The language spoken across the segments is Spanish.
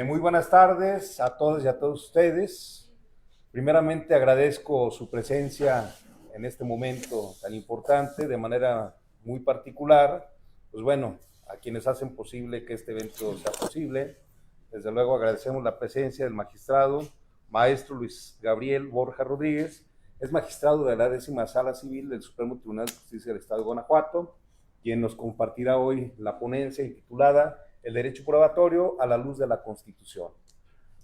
Muy buenas tardes a todos y a todos ustedes. Primeramente agradezco su presencia en este momento tan importante, de manera muy particular. Pues bueno, a quienes hacen posible que este evento sea posible. Desde luego agradecemos la presencia del magistrado, maestro Luis Gabriel Borja Rodríguez. Es magistrado de la 10ª Sala Civil del Supremo Tribunal de Justicia del Estado de Guanajuato, quien nos compartirá hoy la ponencia intitulada El derecho probatorio a la luz de la Constitución.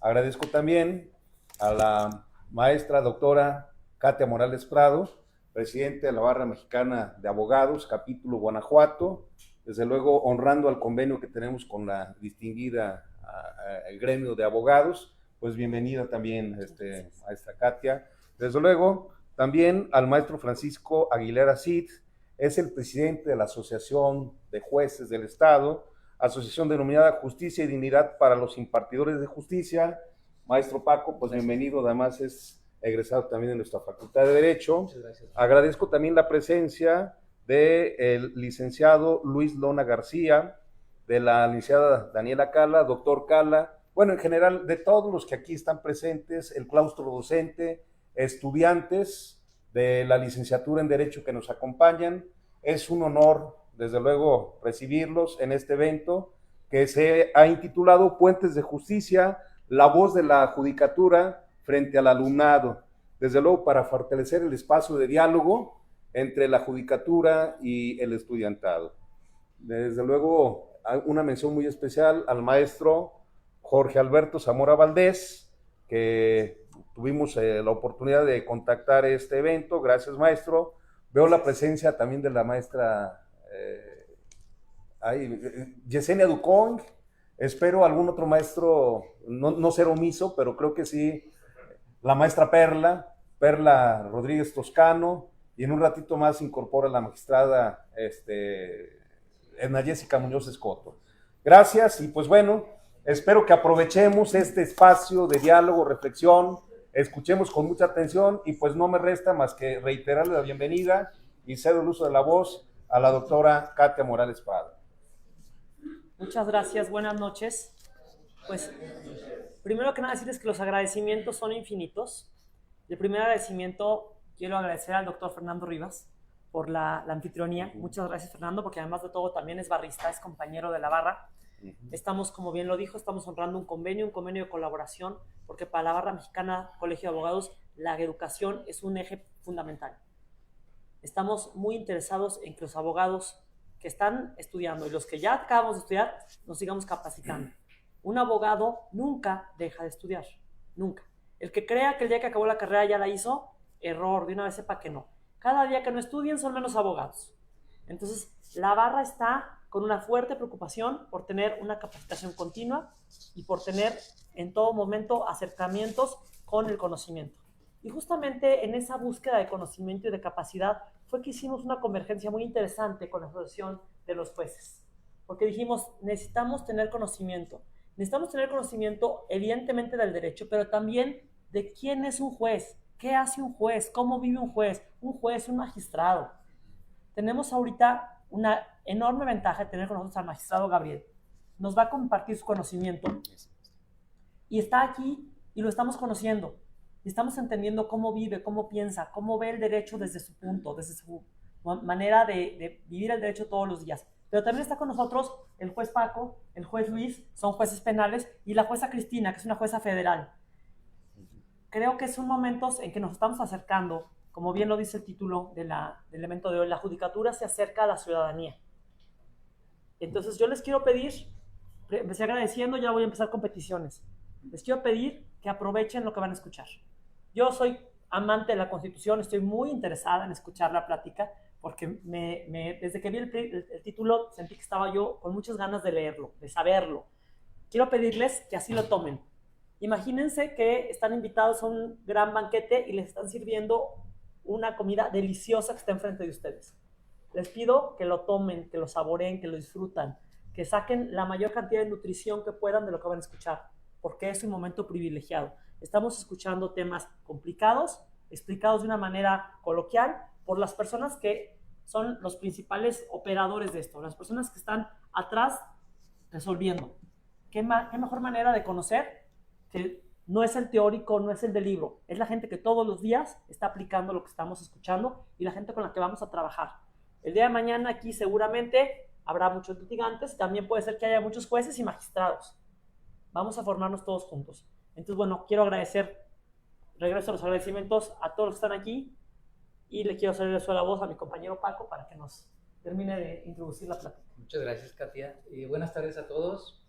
Agradezco también a la maestra doctora Katia Morales Prado, presidente de la Barra Mexicana de Abogados, capítulo Guanajuato, desde luego honrando al convenio que tenemos con la distinguida el gremio de abogados. Pues bienvenida también, maestra Katia. Desde luego también al maestro Francisco Aguilera Cid, es el presidente de la Asociación de Jueces del Estado, asociación denominada Justicia y Dignidad para los Impartidores de Justicia. Maestro Paco, pues bienvenido, además es egresado también de nuestra Facultad de Derecho. Muchas gracias. Agradezco también la presencia del licenciado Luis Lona García, de la licenciada Daniela Cala, doctor Cala, bueno, en general de todos los que aquí están presentes, el claustro docente, estudiantes de la licenciatura en Derecho que nos acompañan. Es un honor, desde luego, recibirlos en este evento que se ha intitulado Puentes de Justicia, la voz de la judicatura frente al alumnado. Desde luego, para fortalecer el espacio de diálogo entre la judicatura y el estudiantado. Desde luego, una mención muy especial al maestro Jorge Alberto Zamora Valdés, que tuvimos la oportunidad de contactar este evento. Gracias, maestro. Veo la presencia también de la maestra Yesenia Ducón. Espero algún otro maestro, no ser omiso, pero creo que sí. La maestra Perla Rodríguez Toscano, y en un ratito más incorpora la magistrada Edna Jessica Muñoz Escoto. Gracias, y pues bueno, espero que aprovechemos este espacio de diálogo, reflexión, escuchemos con mucha atención, y pues no me resta más que reiterarle la bienvenida y cedo el uso de la voz a la doctora Katia Morales Prado. Muchas gracias, buenas noches. Pues primero que nada decirles que los agradecimientos son infinitos. El primer agradecimiento quiero agradecer al doctor Fernando Rivas por la anfitrionía. Muchas gracias, Fernando, porque además de todo también es barrista, es compañero de la barra. Estamos, como bien lo dijo, estamos honrando un convenio de colaboración, porque para la Barra Mexicana Colegio de Abogados la educación es un eje fundamental. Estamos muy interesados en que los abogados que están estudiando y los que ya acabamos de estudiar nos sigamos capacitando. Un abogado nunca deja de estudiar, nunca. El que crea que el día que acabó la carrera ya la hizo, error, de una vez sepa que no. Cada día que no estudien son menos abogados. Entonces, la barra está con una fuerte preocupación por tener una capacitación continua y por tener en todo momento acercamientos con el conocimiento. Y justamente en esa búsqueda de conocimiento y de capacidad fue que hicimos una convergencia muy interesante con la Asociación de los Jueces. Porque dijimos, necesitamos tener conocimiento. Necesitamos tener conocimiento evidentemente del derecho, pero también de quién es un juez, qué hace un juez, cómo vive un juez, un magistrado. Tenemos ahorita una enorme ventaja de tener con nosotros al magistrado Gabriel. Nos va a compartir su conocimiento y está aquí y lo estamos conociendo. Y estamos entendiendo cómo vive, cómo piensa, cómo ve el derecho desde su punto, desde su manera de vivir el derecho todos los días. Pero también está con nosotros el juez Paco, el juez Luis, son jueces penales, y la jueza Cristina, que es una jueza federal. Creo que son momentos en que nos estamos acercando, como bien lo dice el título del evento de hoy, la judicatura se acerca a la ciudadanía. Entonces yo les quiero pedir, empecé agradeciendo, ya voy a empezar con peticiones. Les quiero pedir que aprovechen lo que van a escuchar. Yo soy amante de la Constitución, estoy muy interesada en escuchar la plática, porque desde que vi el título sentí que estaba yo con muchas ganas de leerlo, de saberlo. Quiero pedirles que así lo tomen. Imagínense que están invitados a un gran banquete y les están sirviendo una comida deliciosa que está enfrente de ustedes. Les pido que lo tomen, que lo saboreen, que lo disfrutan, que saquen la mayor cantidad de nutrición que puedan de lo que van a escuchar, porque es un momento privilegiado. Estamos escuchando temas complicados, explicados de una manera coloquial por las personas que son los principales operadores de esto, las personas que están atrás resolviendo. ¿Qué mejor manera de conocer que no es el teórico, no es el del libro, es la gente que todos los días está aplicando lo que estamos escuchando y la gente con la que vamos a trabajar? El día de mañana aquí seguramente habrá muchos litigantes, también puede ser que haya muchos jueces y magistrados. Vamos a formarnos todos juntos. Entonces, bueno, quiero agradecer, regreso los agradecimientos a todos los que están aquí y le quiero hacer la voz a mi compañero Paco para que nos termine de introducir la plática. Muchas gracias, Katia. Buenas tardes a todos.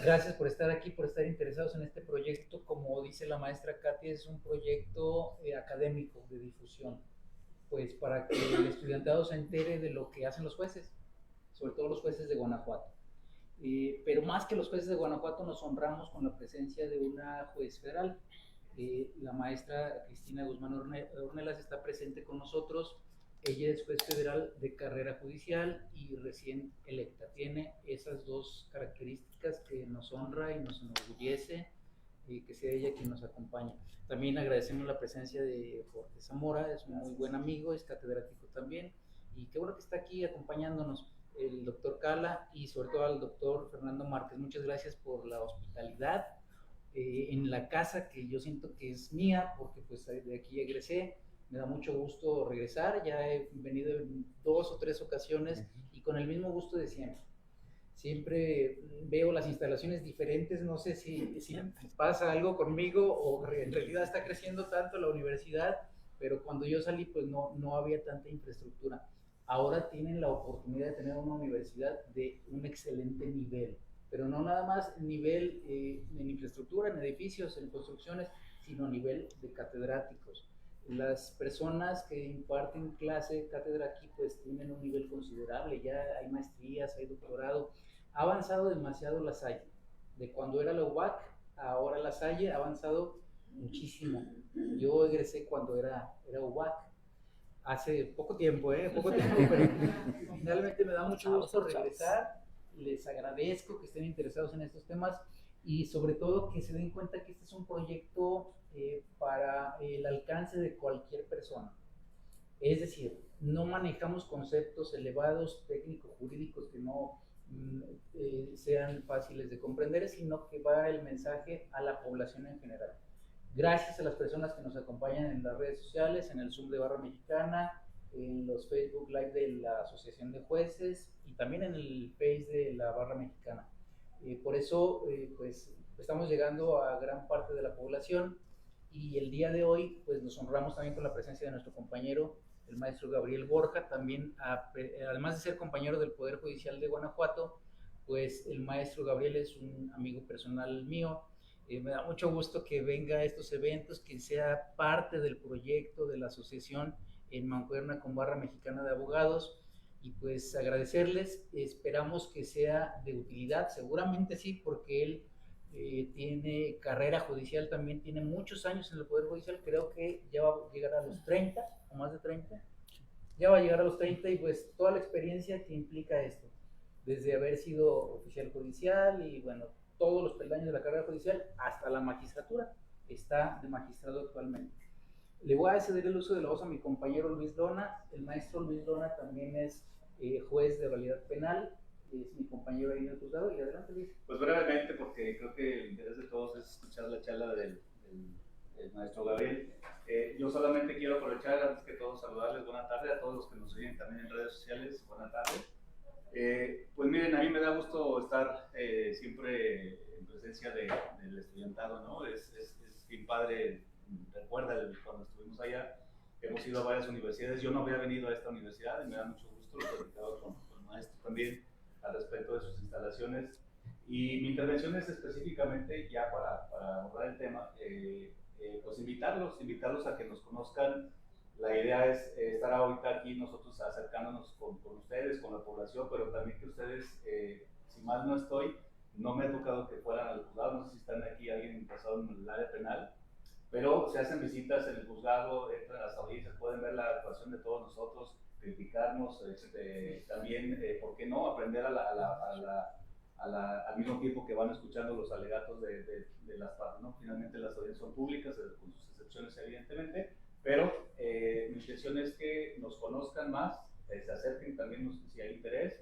Gracias por estar aquí, por estar interesados en este proyecto. Como dice la maestra Katia, es un proyecto académico de difusión, pues para que el estudiantado se entere de lo que hacen los jueces, sobre todo los jueces de Guanajuato. Pero más que los jueces de Guanajuato, nos honramos con la presencia de una juez federal. La maestra Cristina Guzmán Ornelas está presente con nosotros. Ella es juez federal de carrera judicial y recién electa. Tiene esas dos características que nos honra y nos enorgullece que sea ella quien nos acompañe. También agradecemos la presencia de Jorge Zamora, es un muy buen amigo, es catedrático también, y qué bueno que está aquí acompañándonos el doctor Cala y sobre todo al doctor Fernando Márquez. Muchas gracias por la hospitalidad en la casa que yo siento que es mía, porque pues de aquí egresé. Me da mucho gusto regresar, ya he venido en 2 o 3 ocasiones y con el mismo gusto de siempre. Siempre veo las instalaciones diferentes, no sé si pasa algo conmigo o en realidad está creciendo tanto la universidad, pero cuando yo salí pues no había tanta infraestructura. Ahora tienen la oportunidad de tener una universidad de un excelente nivel, pero no nada más nivel en infraestructura, en edificios, en construcciones, sino a nivel de catedráticos. Las personas que imparten cátedra aquí pues tienen un nivel considerable, ya hay maestrías, hay doctorado, ha avanzado demasiado la Salle, de cuando era la UBAC, ahora la Salle ha avanzado muchísimo. Yo egresé cuando era UBAC, hace poco tiempo, pero finalmente me da mucho gusto regresar, les agradezco que estén interesados en estos temas y sobre todo que se den cuenta que este es un proyecto para el alcance de cualquier persona. Es decir, no manejamos conceptos elevados, técnicos, jurídicos que no sean fáciles de comprender, sino que va el mensaje a la población en general. Gracias a las personas que nos acompañan en las redes sociales, en el Zoom de Barra Mexicana, en los Facebook Live de la Asociación de Jueces y también en el Face de la Barra Mexicana. Por eso, pues, estamos llegando a gran parte de la población y el día de hoy, pues, nos honramos también con la presencia de nuestro compañero, el maestro Gabriel Borja, también, además de ser compañero del Poder Judicial de Guanajuato, pues el maestro Gabriel es un amigo personal mío. Me da mucho gusto que venga a estos eventos, que sea parte del proyecto de la asociación en mancuerna con Barra Mexicana de Abogados, y pues agradecerles. Esperamos que sea de utilidad, seguramente sí, porque él tiene carrera judicial, también tiene muchos años en el Poder Judicial, creo que ya va a llegar a los 30 o más de 30, ya va a llegar a los 30 y pues toda la experiencia que implica esto, desde haber sido oficial judicial y bueno, todos los peldaños de la carrera judicial hasta la magistratura, está de magistrado actualmente. Le voy a ceder el uso de la voz a mi compañero Luis Lona. El maestro Luis Lona también es juez de realidad penal, es mi compañero ahí en el juzgado. Y adelante, Luis. Pues brevemente, porque creo que el interés de todos es escuchar la charla del maestro Gabriel. Yo solamente quiero aprovechar, antes que todo, saludarles. Buenas tardes a todos los que nos siguen también en redes sociales. Buenas tardes. Pues miren, a mí me da gusto estar siempre en presencia del estudiantado, ¿no? Es bien padre. Recuerda cuando estuvimos allá, hemos ido a varias universidades. Yo no había venido a esta universidad y me da mucho gusto, lo he platicado con el maestro también al respecto de sus instalaciones. Y mi intervención es específicamente, ya para abordar el tema, pues invitarlos a que nos conozcan. La idea es estar ahorita aquí nosotros acercándonos con ustedes, con la población, pero también que ustedes, si mal no estoy, no me ha tocado que fueran al juzgado, no sé si están aquí alguien interesado en el área penal, pero se hacen visitas en el juzgado, entran a las audiencias, pueden ver la actuación de todos nosotros, criticarnos, también, ¿por qué no?, aprender al mismo tiempo que van escuchando los alegatos de las partes, ¿no? Finalmente las audiencias son públicas, con sus excepciones evidentemente, pero mi intención es que nos conozcan más, se acerquen también si hay interés,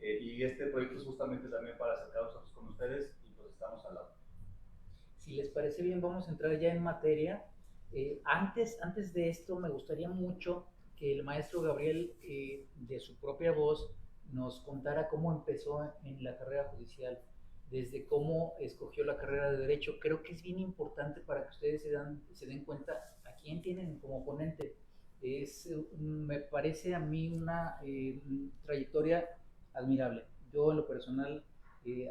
Y este proyecto es justamente también para acercarnos con ustedes y pues estamos al lado. Si les parece bien, vamos a entrar ya en materia. Antes de esto, me gustaría mucho que el maestro Gabriel, de su propia voz, nos contara cómo empezó en la carrera judicial, desde cómo escogió la carrera de Derecho. Creo que es bien importante para que ustedes se den cuenta a quién tienen como ponente. Me parece a mí una trayectoria admirable. Yo en lo personal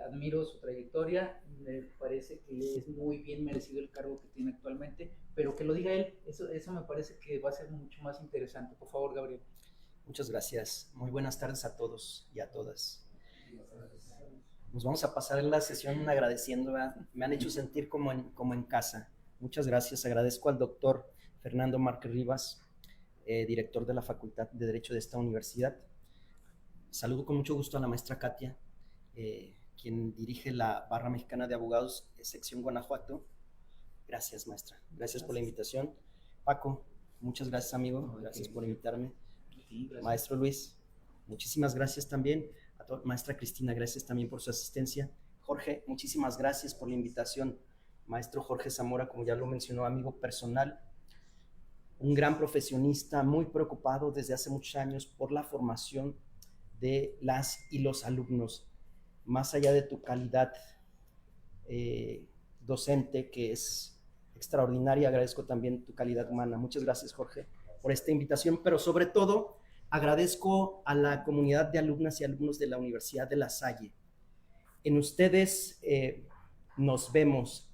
admiro su trayectoria, me parece que es muy bien merecido el cargo que tiene actualmente, pero que lo diga él, eso me parece que va a ser mucho más interesante. Por favor, Gabriel. Muchas gracias. Muy buenas tardes a todos y a todas. Nos vamos a pasar la sesión agradeciendo, ¿verdad? Me han hecho sentir como en casa. Muchas gracias. Agradezco al doctor Fernando Márquez Rivas, director de la Facultad de Derecho de esta universidad. Saludo con mucho gusto a la maestra Katia, quien dirige la Barra Mexicana de Abogados, sección Guanajuato. Gracias, maestra. Gracias por la invitación. Paco, muchas gracias, amigo. Gracias por invitarme. Maestro Luis, muchísimas gracias también. Maestra Cristina, gracias también por su asistencia. Jorge, muchísimas gracias por la invitación. Maestro Jorge Zamora, como ya lo mencionó, amigo personal, un gran profesionista, muy preocupado desde hace muchos años por la formación de las y los alumnos. Más allá de tu calidad docente, que es extraordinaria, agradezco también tu calidad humana. Muchas gracias, Jorge, por esta invitación, pero sobre todo agradezco a la comunidad de alumnas y alumnos de la Universidad de La Salle. En ustedes nos vemos,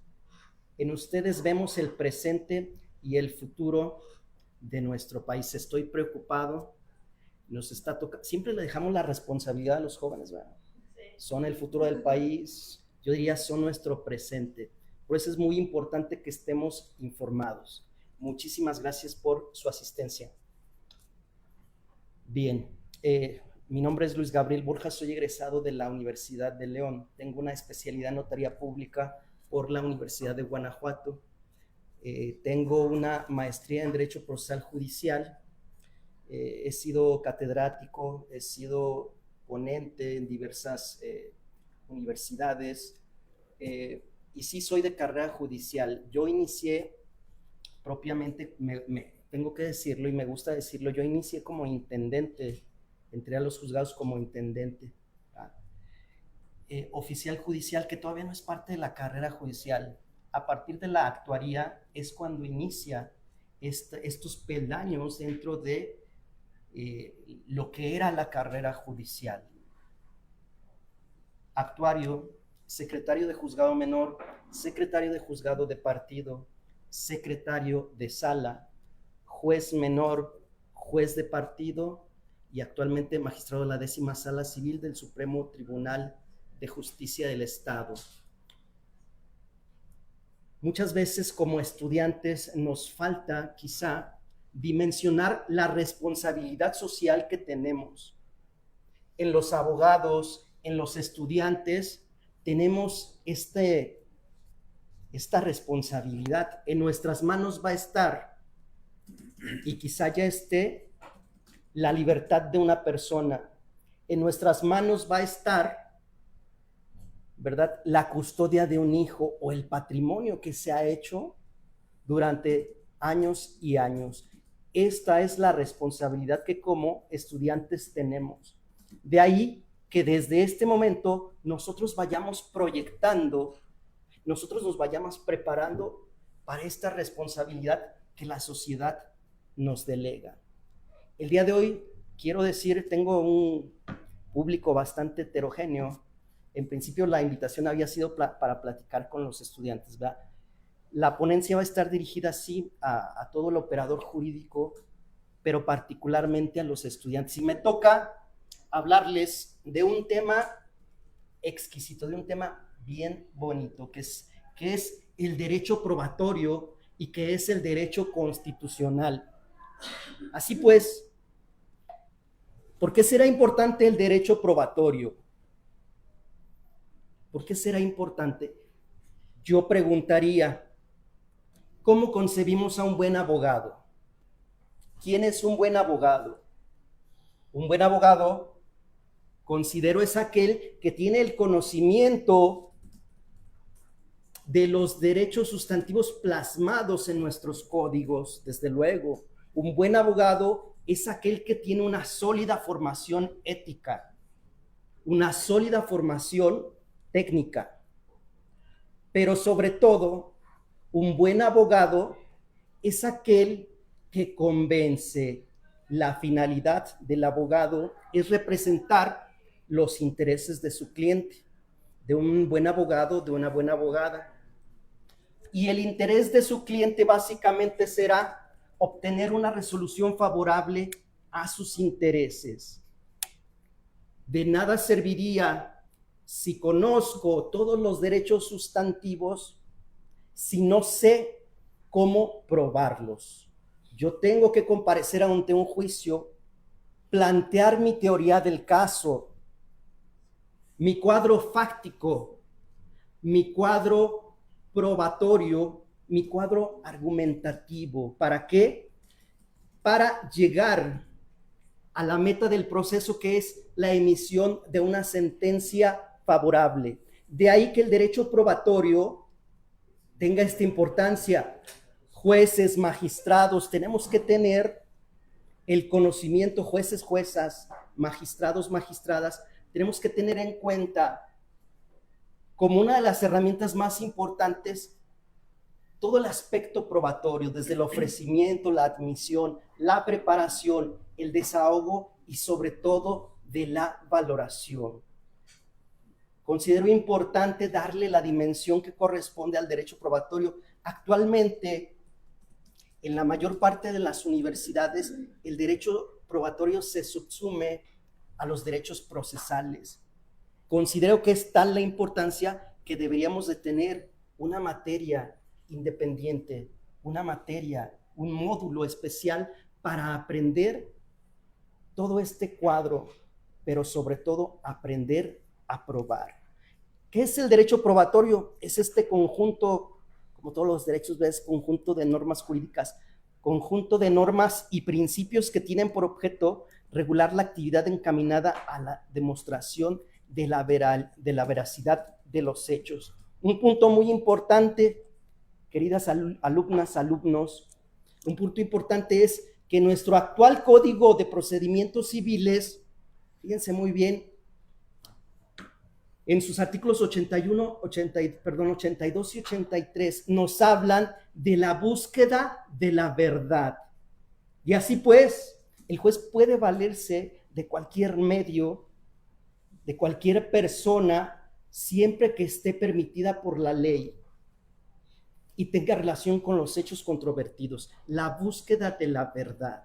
en ustedes vemos el presente y el futuro de nuestro país. Estoy preocupado, nos está tocando, siempre le dejamos la responsabilidad a los jóvenes, ¿verdad? Sí. Son el futuro del país, yo diría son nuestro presente. Por eso es muy importante que estemos informados. Muchísimas gracias por su asistencia. Bien, mi nombre es Luis Gabriel Borja, soy egresado de la Universidad de León. Tengo una especialidad en notaría pública por la Universidad de Guanajuato. Tengo una maestría en Derecho Procesal Judicial. He sido catedrático, he sido ponente en diversas universidades y sí soy de carrera judicial. Yo inicié propiamente, tengo que decirlo y me gusta decirlo, yo inicié como intendente, entré a los juzgados como intendente, oficial judicial, que todavía no es parte de la carrera judicial. A partir de la actuaría es cuando inicia estos peldaños dentro de lo que era la carrera judicial. Actuario, secretario de juzgado menor, secretario de juzgado de partido, secretario de sala, juez menor, juez de partido y actualmente magistrado de la 10ª Sala Civil del Supremo Tribunal de Justicia del Estado. Muchas veces como estudiantes nos falta quizá dimensionar la responsabilidad social que tenemos. En los abogados, en los estudiantes, tenemos esta responsabilidad. En nuestras manos va a estar, y quizá ya esté, la libertad de una persona. En nuestras manos va a estar, ¿verdad?, la custodia de un hijo o el patrimonio que se ha hecho durante años y años. Esta es la responsabilidad que como estudiantes tenemos. De ahí que desde este momento nosotros vayamos proyectando, nosotros nos vayamos preparando para esta responsabilidad que la sociedad nos delega. El día de hoy, quiero decir, tengo un público bastante heterogéneo. En principio la invitación había sido para platicar con los estudiantes, ¿verdad? La ponencia va a estar dirigida sí a todo el operador jurídico, pero particularmente a los estudiantes. Y me toca hablarles de un tema exquisito, de un tema bien bonito, que es el derecho probatorio y que es el derecho constitucional. Así pues, ¿por qué será importante el derecho probatorio? ¿Por qué será importante? Yo preguntaría, ¿cómo concebimos a un buen abogado? ¿Quién es un buen abogado? Un buen abogado Considero es aquel que tiene el conocimiento de los derechos sustantivos plasmados en nuestros códigos, desde luego. Un buen abogado es aquel que tiene una sólida formación ética, una sólida formación técnica, pero sobre todo, un buen abogado es aquel que convence. La finalidad del abogado es representar los intereses de su cliente, de un buen abogado, de una buena abogada. Y el interés de su cliente básicamente será obtener una resolución favorable a sus intereses. De nada serviría si conozco todos los derechos sustantivos si no sé cómo probarlos. Yo tengo que comparecer ante un juicio, plantear mi teoría del caso, mi cuadro fáctico, mi cuadro probatorio, mi cuadro argumentativo. ¿Para qué? Para llegar a la meta del proceso, que es la emisión de una sentencia favorable. De ahí que el derecho probatorio tenga esta importancia. Jueces, magistrados, tenemos que tener el conocimiento, jueces, juezas, magistrados, magistradas, tenemos que tener en cuenta como una de las herramientas más importantes todo el aspecto probatorio, desde el ofrecimiento, la admisión, la preparación, el desahogo y sobre todo de la valoración. Considero importante darle la dimensión que corresponde al derecho probatorio. Actualmente, en la mayor parte de las universidades, el derecho probatorio se subsume a los derechos procesales. Considero que es tal la importancia que deberíamos de tener una materia independiente, una materia, un módulo especial para aprender todo este cuadro, pero sobre todo aprender a probar. ¿Qué es el derecho probatorio? Es este conjunto, como todos los derechos, ves, conjunto de normas jurídicas, conjunto de normas y principios que tienen por objeto regular la actividad encaminada a la demostración de la veracidad de los hechos. Un punto muy importante, queridas alumnas, alumnos, un punto importante es que nuestro actual Código de Procedimientos Civiles, fíjense muy bien, en sus artículos 82 y 83 nos hablan de la búsqueda de la verdad. Y así pues, el juez puede valerse de cualquier medio, de cualquier persona, siempre que esté permitida por la ley y tenga relación con los hechos controvertidos. La búsqueda de la verdad.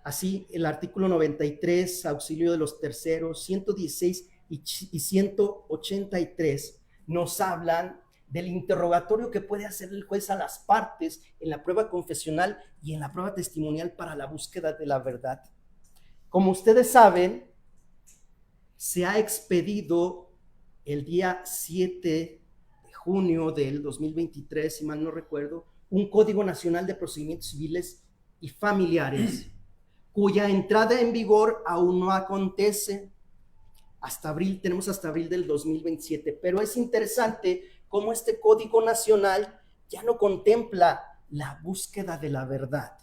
Así, el artículo 93, auxilio de los terceros, 116 y 183 nos hablan del interrogatorio que puede hacer el juez a las partes en la prueba confesional y en la prueba testimonial para la búsqueda de la verdad. Como ustedes saben, se ha expedido el día 7 de junio del 2023, si mal no recuerdo, un Código Nacional de Procedimientos Civiles y Familiares, cuya entrada en vigor aún no acontece. Tenemos hasta abril del 2027, pero es interesante cómo este Código Nacional ya no contempla la búsqueda de la verdad,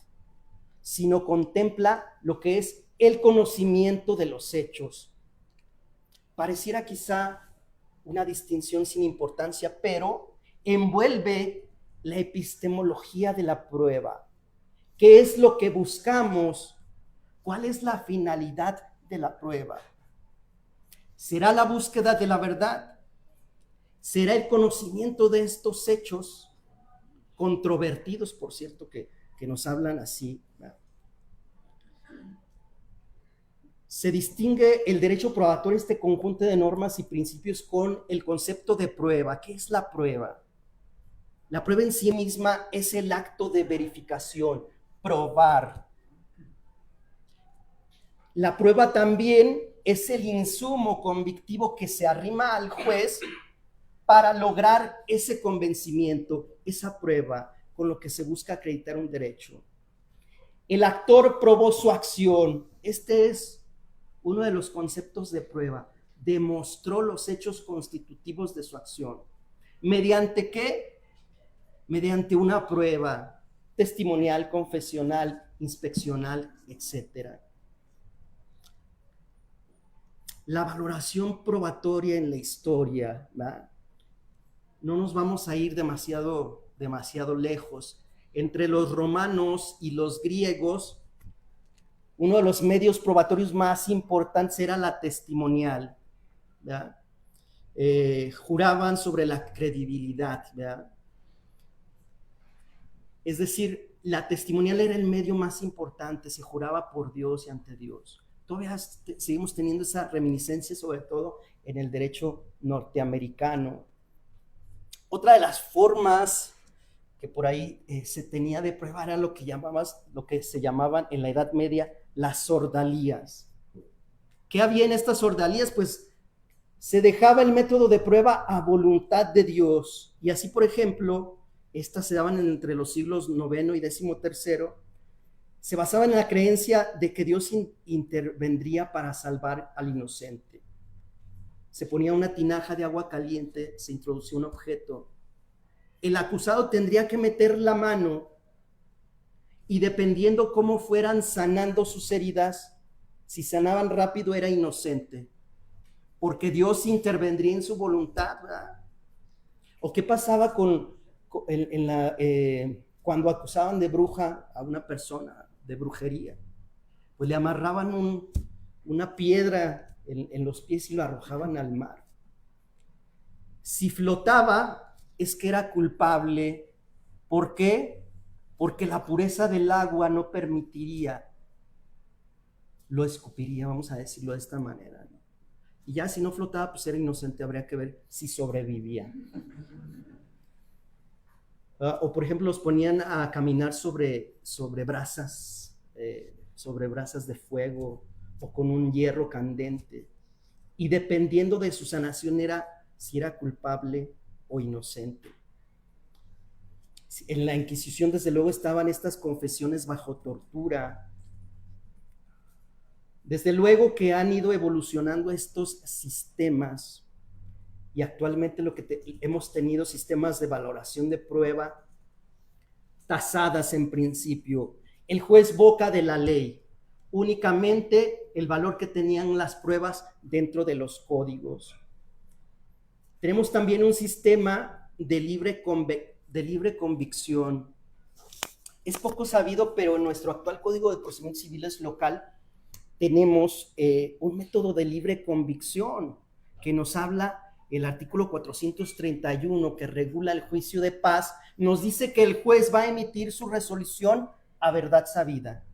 sino contempla lo que es el conocimiento de los hechos. Pareciera quizá una distinción sin importancia, pero envuelve la epistemología de la prueba. ¿Qué es lo que buscamos? ¿Cuál es la finalidad de la prueba? ¿Será la búsqueda de la verdad? ¿Será el conocimiento de estos hechos controvertidos, por cierto, que nos hablan así? Se distingue el derecho probatorio, este conjunto de normas y principios, con el concepto de prueba. ¿Qué es la prueba? La prueba en sí misma es el acto de verificación, probar. La prueba también es el insumo convictivo que se arrima al juez para lograr ese convencimiento, esa prueba con lo que se busca acreditar un derecho. El actor probó su acción. Este es uno de los conceptos de prueba. Demostró los hechos constitutivos de su acción. ¿Mediante qué? Mediante una prueba testimonial, confesional, inspeccional, etc. La valoración probatoria en la historia, ¿verdad? No nos vamos a ir demasiado lejos. Entre los romanos y los griegos, uno de los medios probatorios más importantes era la testimonial, ¿verdad? Juraban sobre la credibilidad, ¿verdad? Es decir, la testimonial era el medio más importante, se juraba por Dios y ante Dios. Todavía seguimos teniendo esa reminiscencia, sobre todo en el derecho norteamericano. Otra de las formas que por ahí se tenía de prueba era lo que se llamaban en la Edad Media las ordalías. ¿Qué había en estas ordalías? Pues se dejaba el método de prueba a voluntad de Dios. Y así, por ejemplo, estas se daban entre los siglos IX y XIII. Se basaban en la creencia de que Dios intervendría para salvar al inocente. Se ponía una tinaja de agua caliente, se introducía un objeto. El acusado tendría que meter la mano y dependiendo cómo fueran sanando sus heridas, si sanaban rápido era inocente, porque Dios intervendría en su voluntad, ¿verdad? ¿O qué pasaba cuando acusaban de bruja a una persona, de brujería? Pues le amarraban una piedra en los pies y lo arrojaban al mar. Si flotaba, es que era culpable. ¿Por qué? Porque la pureza del agua no permitiría, lo escupiría, vamos a decirlo de esta manera, ¿no? Y ya si no flotaba, pues era inocente, habría que ver si sobrevivía. O por ejemplo, los ponían a caminar sobre brasas de fuego o con un hierro candente. Y dependiendo de su sanación era si era culpable o inocente. En la Inquisición, desde luego, estaban estas confesiones bajo tortura. Desde luego que han ido evolucionando estos sistemas y actualmente hemos tenido sistemas de valoración de prueba tasadas en principio. El juez boca de la ley, únicamente el valor que tenían las pruebas dentro de los códigos. Tenemos también un sistema de libre convicción. Es poco sabido, pero en nuestro actual Código de Procedimientos Civiles local tenemos un método de libre convicción que nos habla el artículo 431 que regula el juicio de paz. Nos dice que el juez va a emitir su resolución a verdad sabida.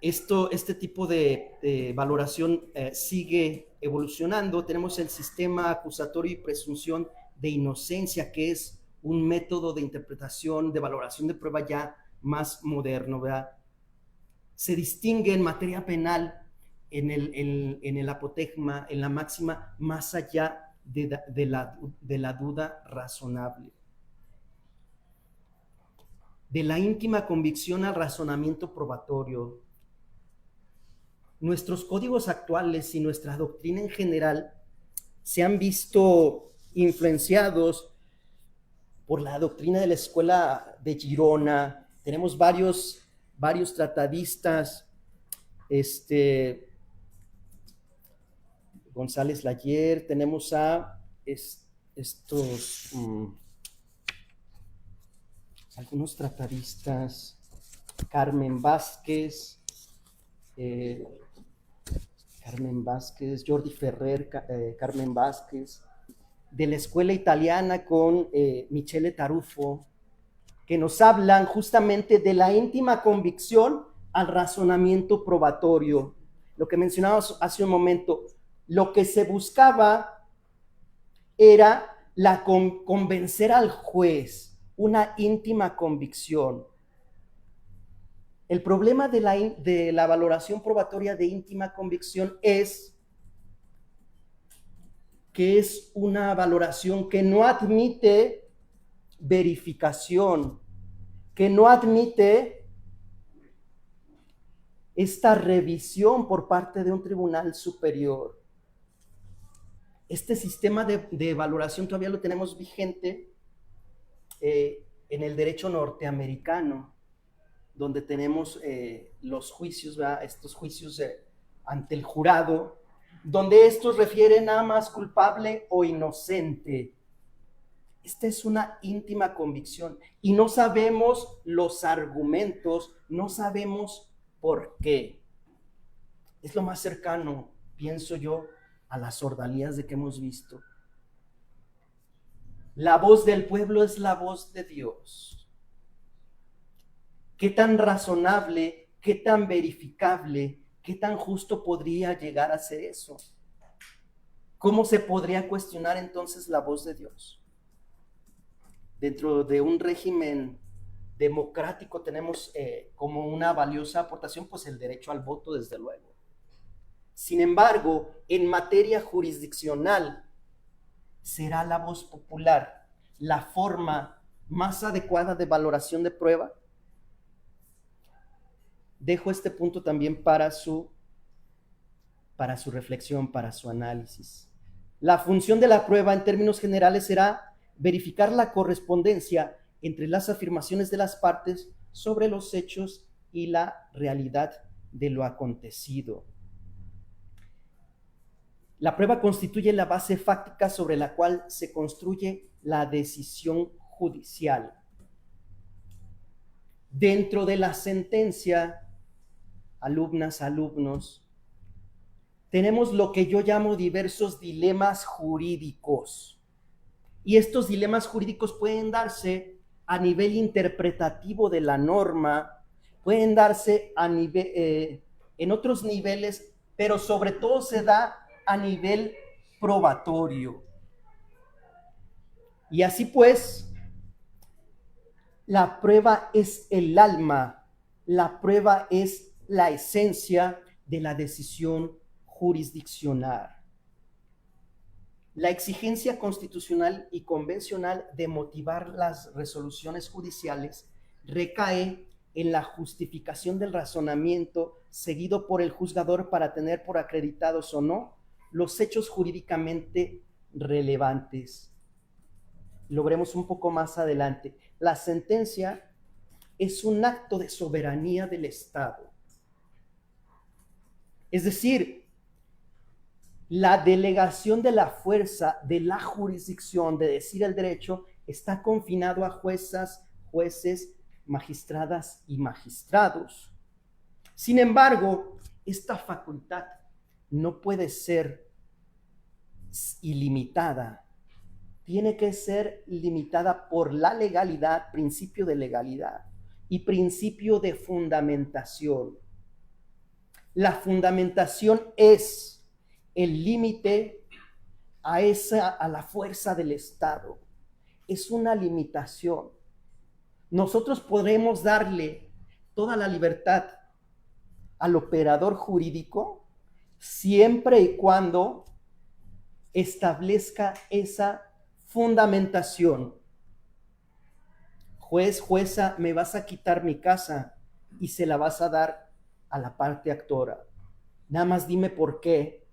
Este tipo de valoración sigue evolucionando. Tenemos el sistema acusatorio y presunción de inocencia, que es un método de interpretación, de valoración de prueba ya más moderno, ¿verdad? Se distingue en materia penal en el apotegma, en la máxima, más allá de la duda razonable. De la íntima convicción al razonamiento probatorio. Nuestros códigos actuales y nuestra doctrina en general se han visto influenciados por la doctrina de la escuela de Girona. Tenemos varios tratadistas, González Layer, tenemos a algunos tratadistas, Carmen Vázquez, Jordi Ferrer, Carmen Vázquez, de la escuela italiana con Michele Tarufo, que nos hablan justamente de la íntima convicción al razonamiento probatorio. Lo que mencionábamos hace un momento, lo que se buscaba era convencer al juez, una íntima convicción. El problema de la valoración probatoria de íntima convicción es que es una valoración que no admite verificación, que no admite esta revisión por parte de un tribunal superior. Este sistema de valoración todavía lo tenemos vigente en el derecho norteamericano, donde tenemos los juicios, ¿verdad? Estos juicios ante el jurado, donde estos refieren a más culpable o inocente. Esta es una íntima convicción y no sabemos los argumentos, no sabemos por qué. Es lo más cercano, pienso yo, a las ordalías de que hemos visto. La voz del pueblo es la voz de Dios. ¿Qué tan razonable, qué tan verificable, qué tan justo podría llegar a ser eso? ¿Cómo se podría cuestionar entonces la voz de Dios? Dentro de un régimen democrático tenemos como una valiosa aportación pues el derecho al voto, desde luego. Sin embargo, en materia jurisdiccional, ¿será la voz popular la forma más adecuada de valoración de prueba? Dejo este punto también para su reflexión, para su análisis. La función de la prueba en términos generales será verificar la correspondencia entre las afirmaciones de las partes sobre los hechos y la realidad de lo acontecido. La prueba constituye la base fáctica sobre la cual se construye la decisión judicial. Dentro de la sentencia, alumnas, alumnos, tenemos lo que yo llamo diversos dilemas jurídicos. Y estos dilemas jurídicos pueden darse a nivel interpretativo de la norma, pueden darse en otros niveles, pero sobre todo se da a nivel probatorio. Y así pues, la prueba es el alma, la prueba es la esencia de la decisión jurisdiccional. La exigencia constitucional y convencional de motivar las resoluciones judiciales recae en la justificación del razonamiento seguido por el juzgador para tener por acreditados o no los hechos jurídicamente relevantes. Lo veremos un poco más adelante. La sentencia es un acto de soberanía del Estado. Es decir, la delegación de la fuerza de la jurisdicción de decir el derecho está confinado a juezas, jueces, magistradas y magistrados. Sin embargo, esta facultad no puede ser ilimitada. Tiene que ser limitada por la legalidad, principio de legalidad y principio de fundamentación. La fundamentación es el límite a la fuerza del Estado. Es una limitación. Nosotros podremos darle toda la libertad al operador jurídico siempre y cuando establezca esa fundamentación. Juez, jueza, me vas a quitar mi casa y se la vas a dar a la parte actora. Nada más dime por qué.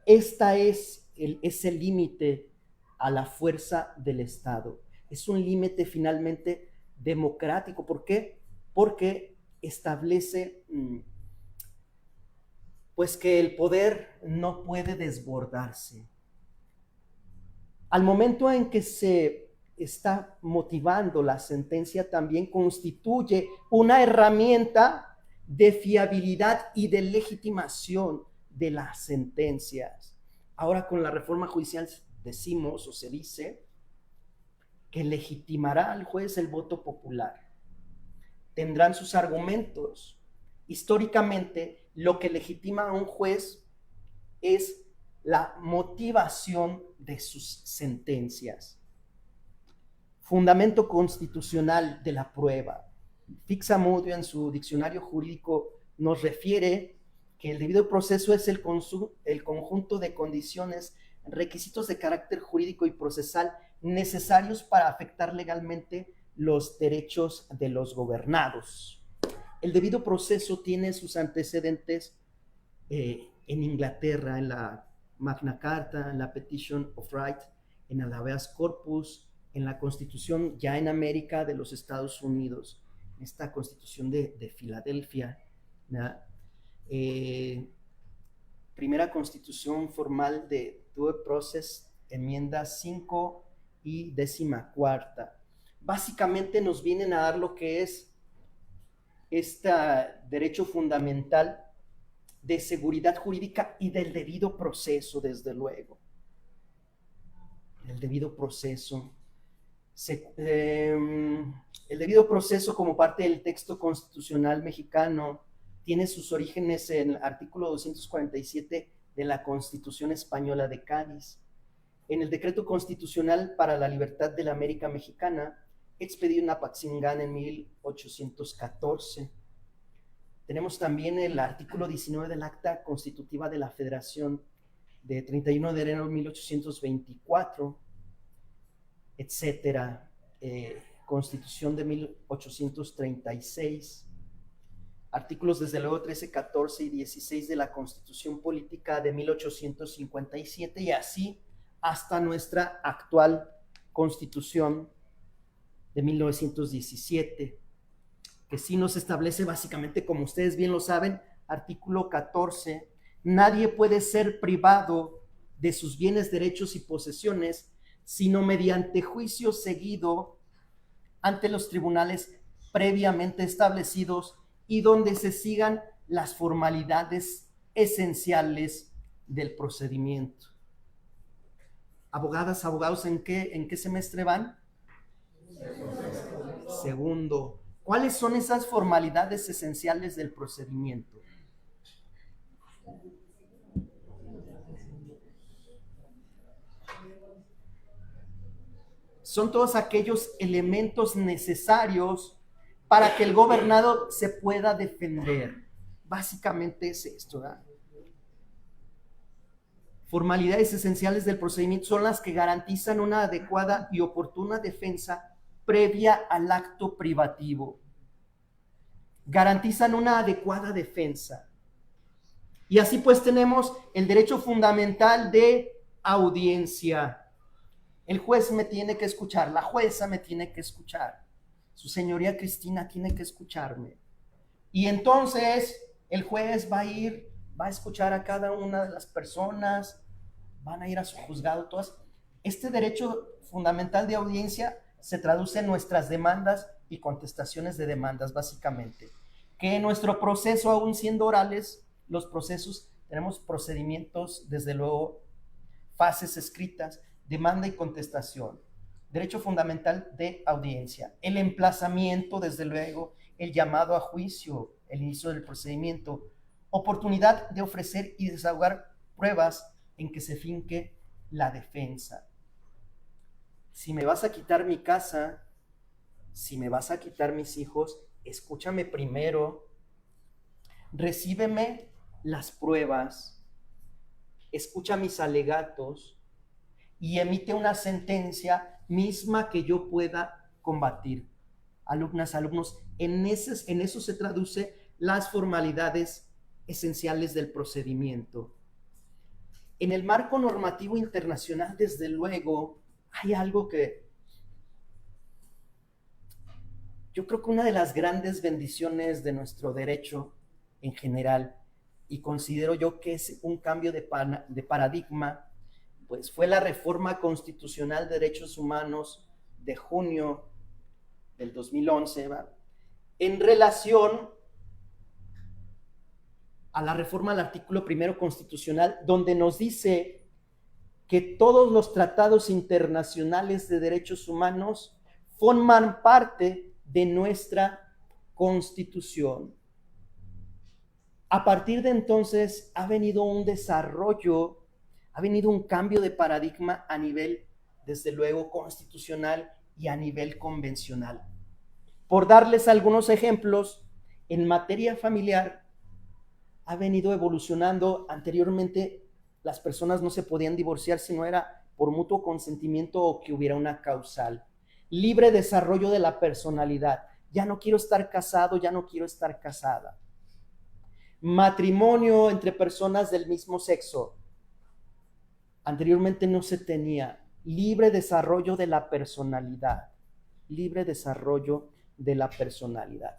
Esta es el límite a la fuerza del Estado. Es un límite finalmente democrático. ¿Por qué? Porque establece pues que el poder no puede desbordarse. Al momento en que se está motivando la sentencia, también constituye una herramienta de fiabilidad y de legitimación de las sentencias. Ahora con la reforma judicial decimos o se dice que legitimará al juez el voto popular. Tendrán sus argumentos. Históricamente, lo que legitima a un juez es la motivación de sus sentencias. Fundamento constitucional de la prueba. Fixamudio en su diccionario jurídico nos refiere que el debido proceso es el conjunto de condiciones, requisitos de carácter jurídico y procesal necesarios para afectar legalmente los derechos de los gobernados. El debido proceso tiene sus antecedentes en Inglaterra, en la Magna Carta, en la Petition of Right, en el Habeas Corpus, en la Constitución ya en América de los Estados Unidos, esta Constitución de Filadelfia, primera Constitución formal de Due Process, enmienda 5 y 14. Básicamente nos vienen a dar lo que es este derecho fundamental de seguridad jurídica y del debido proceso, desde luego. El debido proceso. El debido proceso, como parte del texto constitucional mexicano, tiene sus orígenes en el artículo 247 de la Constitución Española de Cádiz, en el Decreto Constitucional para la Libertad de la América Mexicana, expedido en Apatzingán en 1814. Tenemos también el artículo 19 del Acta Constitutiva de la Federación de 31 de enero de 1824, etcétera. Constitución de 1836. Artículos desde luego 13, 14 y 16 de la Constitución Política de 1857 y así hasta nuestra actual Constitución de 1917, que sí nos establece básicamente, como ustedes bien lo saben, artículo 14, nadie puede ser privado de sus bienes, derechos y posesiones, sino mediante juicio seguido ante los tribunales previamente establecidos y donde se sigan las formalidades esenciales del procedimiento. Abogadas, abogados, ¿en qué semestre van? Segundo. ¿Cuáles son esas formalidades esenciales del procedimiento? Son todos aquellos elementos necesarios para que el gobernado se pueda defender. Básicamente es esto, ¿verdad? Formalidades esenciales del procedimiento son las que garantizan una adecuada y oportuna defensa previa al acto privativo. Garantizan una adecuada defensa. Y así pues tenemos el derecho fundamental de audiencia. El juez me tiene que escuchar, la jueza me tiene que escuchar, su señoría Cristina tiene que escucharme. Y entonces el juez va a escuchar a cada una de las personas, van a ir a su juzgado todas. Este derecho fundamental de audiencia se traduce en nuestras demandas y contestaciones de demandas, básicamente. Que en nuestro proceso, aún siendo orales, los procesos, tenemos procedimientos, desde luego, fases escritas, demanda y contestación. Derecho fundamental de audiencia. El emplazamiento, desde luego, el llamado a juicio, el inicio del procedimiento. Oportunidad de ofrecer y desahogar pruebas en que se finque la defensa. Si me vas a quitar mi casa, si me vas a quitar mis hijos, escúchame primero, recíbeme las pruebas, escucha mis alegatos y emite una sentencia misma que yo pueda combatir. Alumnas, alumnos, en eso se traduce las formalidades esenciales del procedimiento. En el marco normativo internacional, desde luego, hay algo que yo creo que una de las grandes bendiciones de nuestro derecho en general, y considero yo que es un cambio de paradigma, pues fue la Reforma Constitucional de Derechos Humanos de junio del 2011, ¿va? En relación a la reforma al artículo 1 constitucional, donde nos dice que todos los tratados internacionales de derechos humanos forman parte de nuestra Constitución. A partir de entonces ha venido un desarrollo, ha venido un cambio de paradigma a nivel, desde luego, constitucional y a nivel convencional. Por darles algunos ejemplos, en materia familiar ha venido evolucionando. Anteriormente las personas no se podían divorciar si no era por mutuo consentimiento o que hubiera una causal. libre desarrollo de la personalidad. Ya no quiero estar casado, ya no quiero estar casada. Matrimonio entre personas del mismo sexo. Anteriormente no se tenía. Libre desarrollo de la personalidad. Libre desarrollo de la personalidad.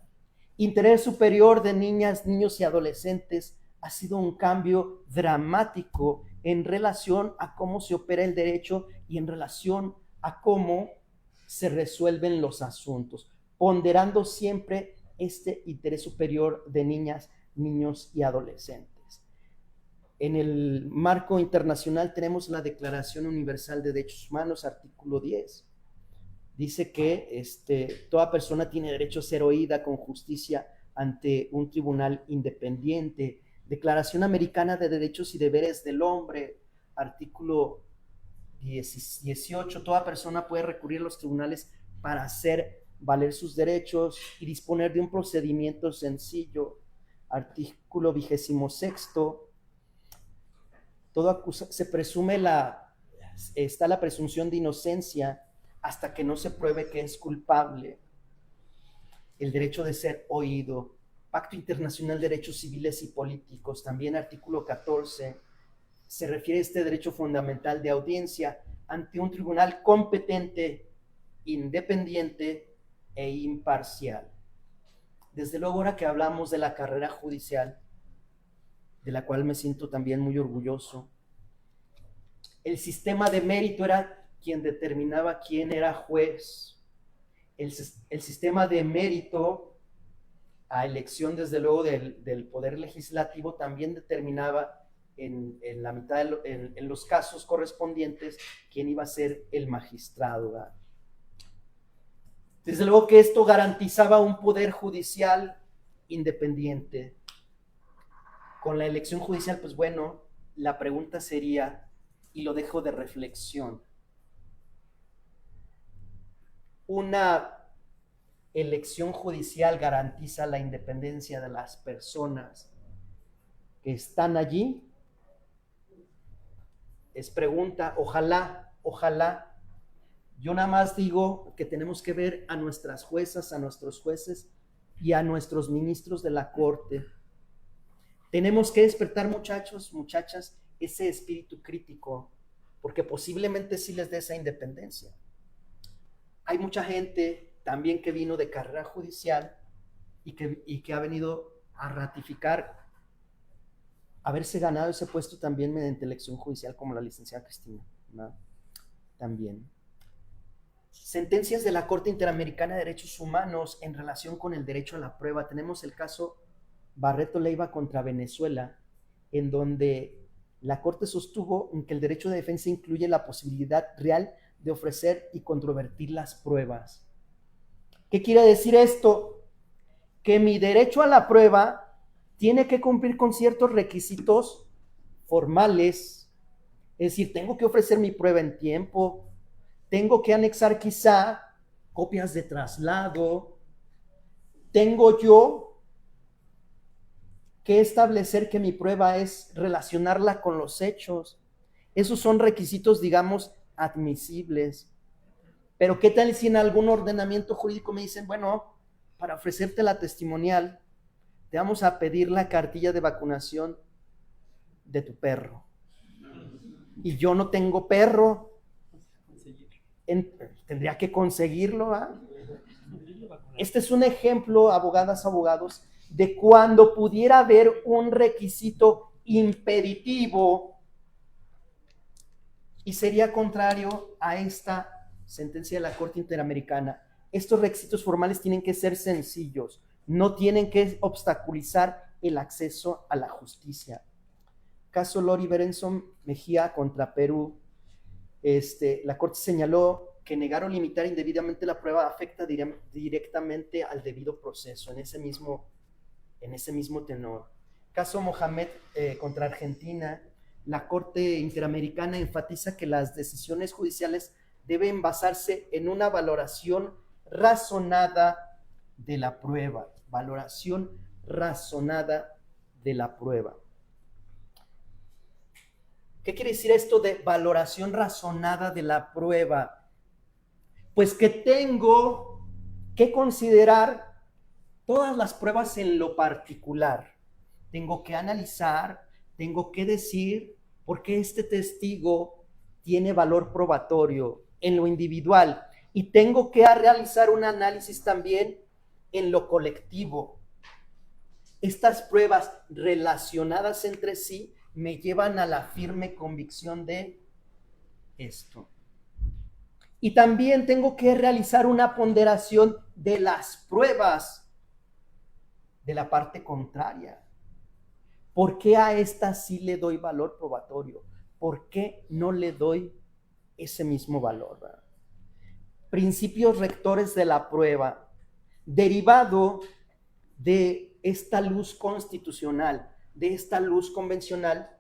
Interés superior de niñas, niños y adolescentes ha sido un cambio dramático en relación a cómo se opera el derecho y en relación a cómo se resuelven los asuntos, ponderando siempre este interés superior de niñas, niños y adolescentes. En el marco internacional tenemos la Declaración Universal de Derechos Humanos, artículo 10. Dice que toda persona tiene derecho a ser oída con justicia ante un tribunal independiente. Declaración Americana de Derechos y Deberes del Hombre, artículo 18. Toda persona puede recurrir a los tribunales para hacer valer sus derechos y disponer de un procedimiento sencillo. Artículo 26. Se presume está la presunción de inocencia hasta que no se pruebe que es culpable. El derecho de ser oído. Pacto Internacional de Derechos Civiles y Políticos, también artículo 14, se refiere a este derecho fundamental de audiencia ante un tribunal competente, independiente e imparcial. Desde luego, ahora que hablamos de la carrera judicial, de la cual me siento también muy orgulloso, el sistema de mérito era quien determinaba quién era juez. El sistema de mérito a elección, desde luego, del Poder Legislativo también determinaba en la mitad en los casos correspondientes quién iba a ser el magistrado, ¿verdad? Desde luego que esto garantizaba un poder judicial independiente. Con la elección judicial, pues bueno, la pregunta sería, y lo dejo de reflexión, ¿una elección judicial garantiza la independencia de las personas que están allí? Es pregunta, ojalá. Yo nada más digo que tenemos que ver a nuestras juezas, a nuestros jueces y a nuestros ministros de la Corte. Tenemos que despertar, muchachos, muchachas, ese espíritu crítico, porque posiblemente sí les dé esa independencia. Hay mucha gente también que vino de carrera judicial y que ha venido a ratificar haberse ganado ese puesto también mediante elección judicial, como la licenciada Cristina, ¿no? También. Sentencias de la Corte Interamericana de Derechos Humanos en relación con el derecho a la prueba. Tenemos el caso Barreto Leiva contra Venezuela, en donde la Corte sostuvo que el derecho de defensa incluye la posibilidad real de ofrecer y controvertir las pruebas. ¿Qué quiere decir esto? Que mi derecho a la prueba tiene que cumplir con ciertos requisitos formales, es decir, tengo que ofrecer mi prueba en tiempo, tengo que anexar quizá copias de traslado, tengo yo que establecer que mi prueba es relacionarla con los hechos. Esos son requisitos, digamos, admisibles. Pero ¿qué tal si en algún ordenamiento jurídico me dicen, bueno, para ofrecerte la testimonial, te vamos a pedir la cartilla de vacunación de tu perro? Y yo no tengo perro, tendría que conseguirlo, ¿eh? Este es un ejemplo, abogadas, abogados, de cuando pudiera haber un requisito impeditivo y sería contrario a esta sentencia de la Corte Interamericana. Estos requisitos formales tienen que ser sencillos, no tienen que obstaculizar el acceso a la justicia. Caso Lori Berenson Mejía contra Perú. La Corte señaló que negar o limitar indebidamente la prueba afecta directamente al debido proceso, en ese mismo tenor. Caso Mohamed contra Argentina, la Corte Interamericana enfatiza que las decisiones judiciales deben basarse en una valoración razonada de la prueba. Valoración razonada de la prueba. ¿Qué quiere decir esto de valoración razonada de la prueba? Pues que tengo que considerar todas las pruebas en lo particular. Tengo que analizar, tengo que decir por qué este testigo tiene valor probatorio en lo individual, y tengo que realizar un análisis también en lo colectivo. Estas pruebas relacionadas entre sí me llevan a la firme convicción de esto. Y también tengo que realizar una ponderación de las pruebas de la parte contraria. ¿Por qué a esta sí le doy valor probatorio? ¿Por qué no le doy ese mismo valor? Principios rectores de la prueba, derivado de esta luz constitucional, de esta luz convencional,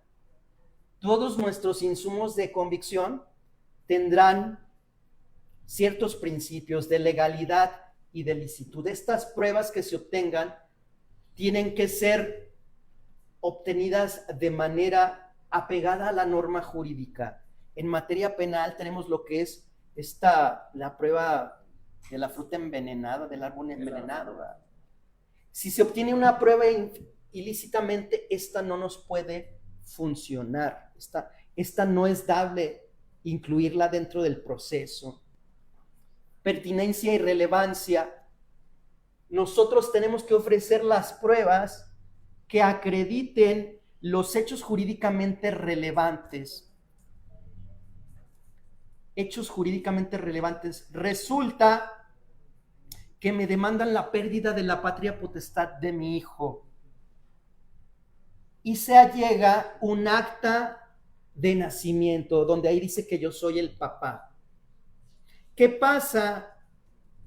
todos nuestros insumos de convicción tendrán ciertos principios de legalidad y de licitud. Estas pruebas que se obtengan tienen que ser obtenidas de manera apegada a la norma jurídica. En materia penal tenemos lo que es la prueba de la fruta envenenada, del árbol envenenado, ¿verdad? Si se obtiene una prueba ilícitamente, esta no nos puede funcionar. Esta no es dable incluirla dentro del proceso. Pertinencia y relevancia. Nosotros tenemos que ofrecer las pruebas que acrediten los hechos jurídicamente relevantes. Hechos jurídicamente relevantes. Resulta que me demandan la pérdida de la patria potestad de mi hijo y se allega un acta de nacimiento donde ahí dice que yo soy el papá. ¿Qué pasa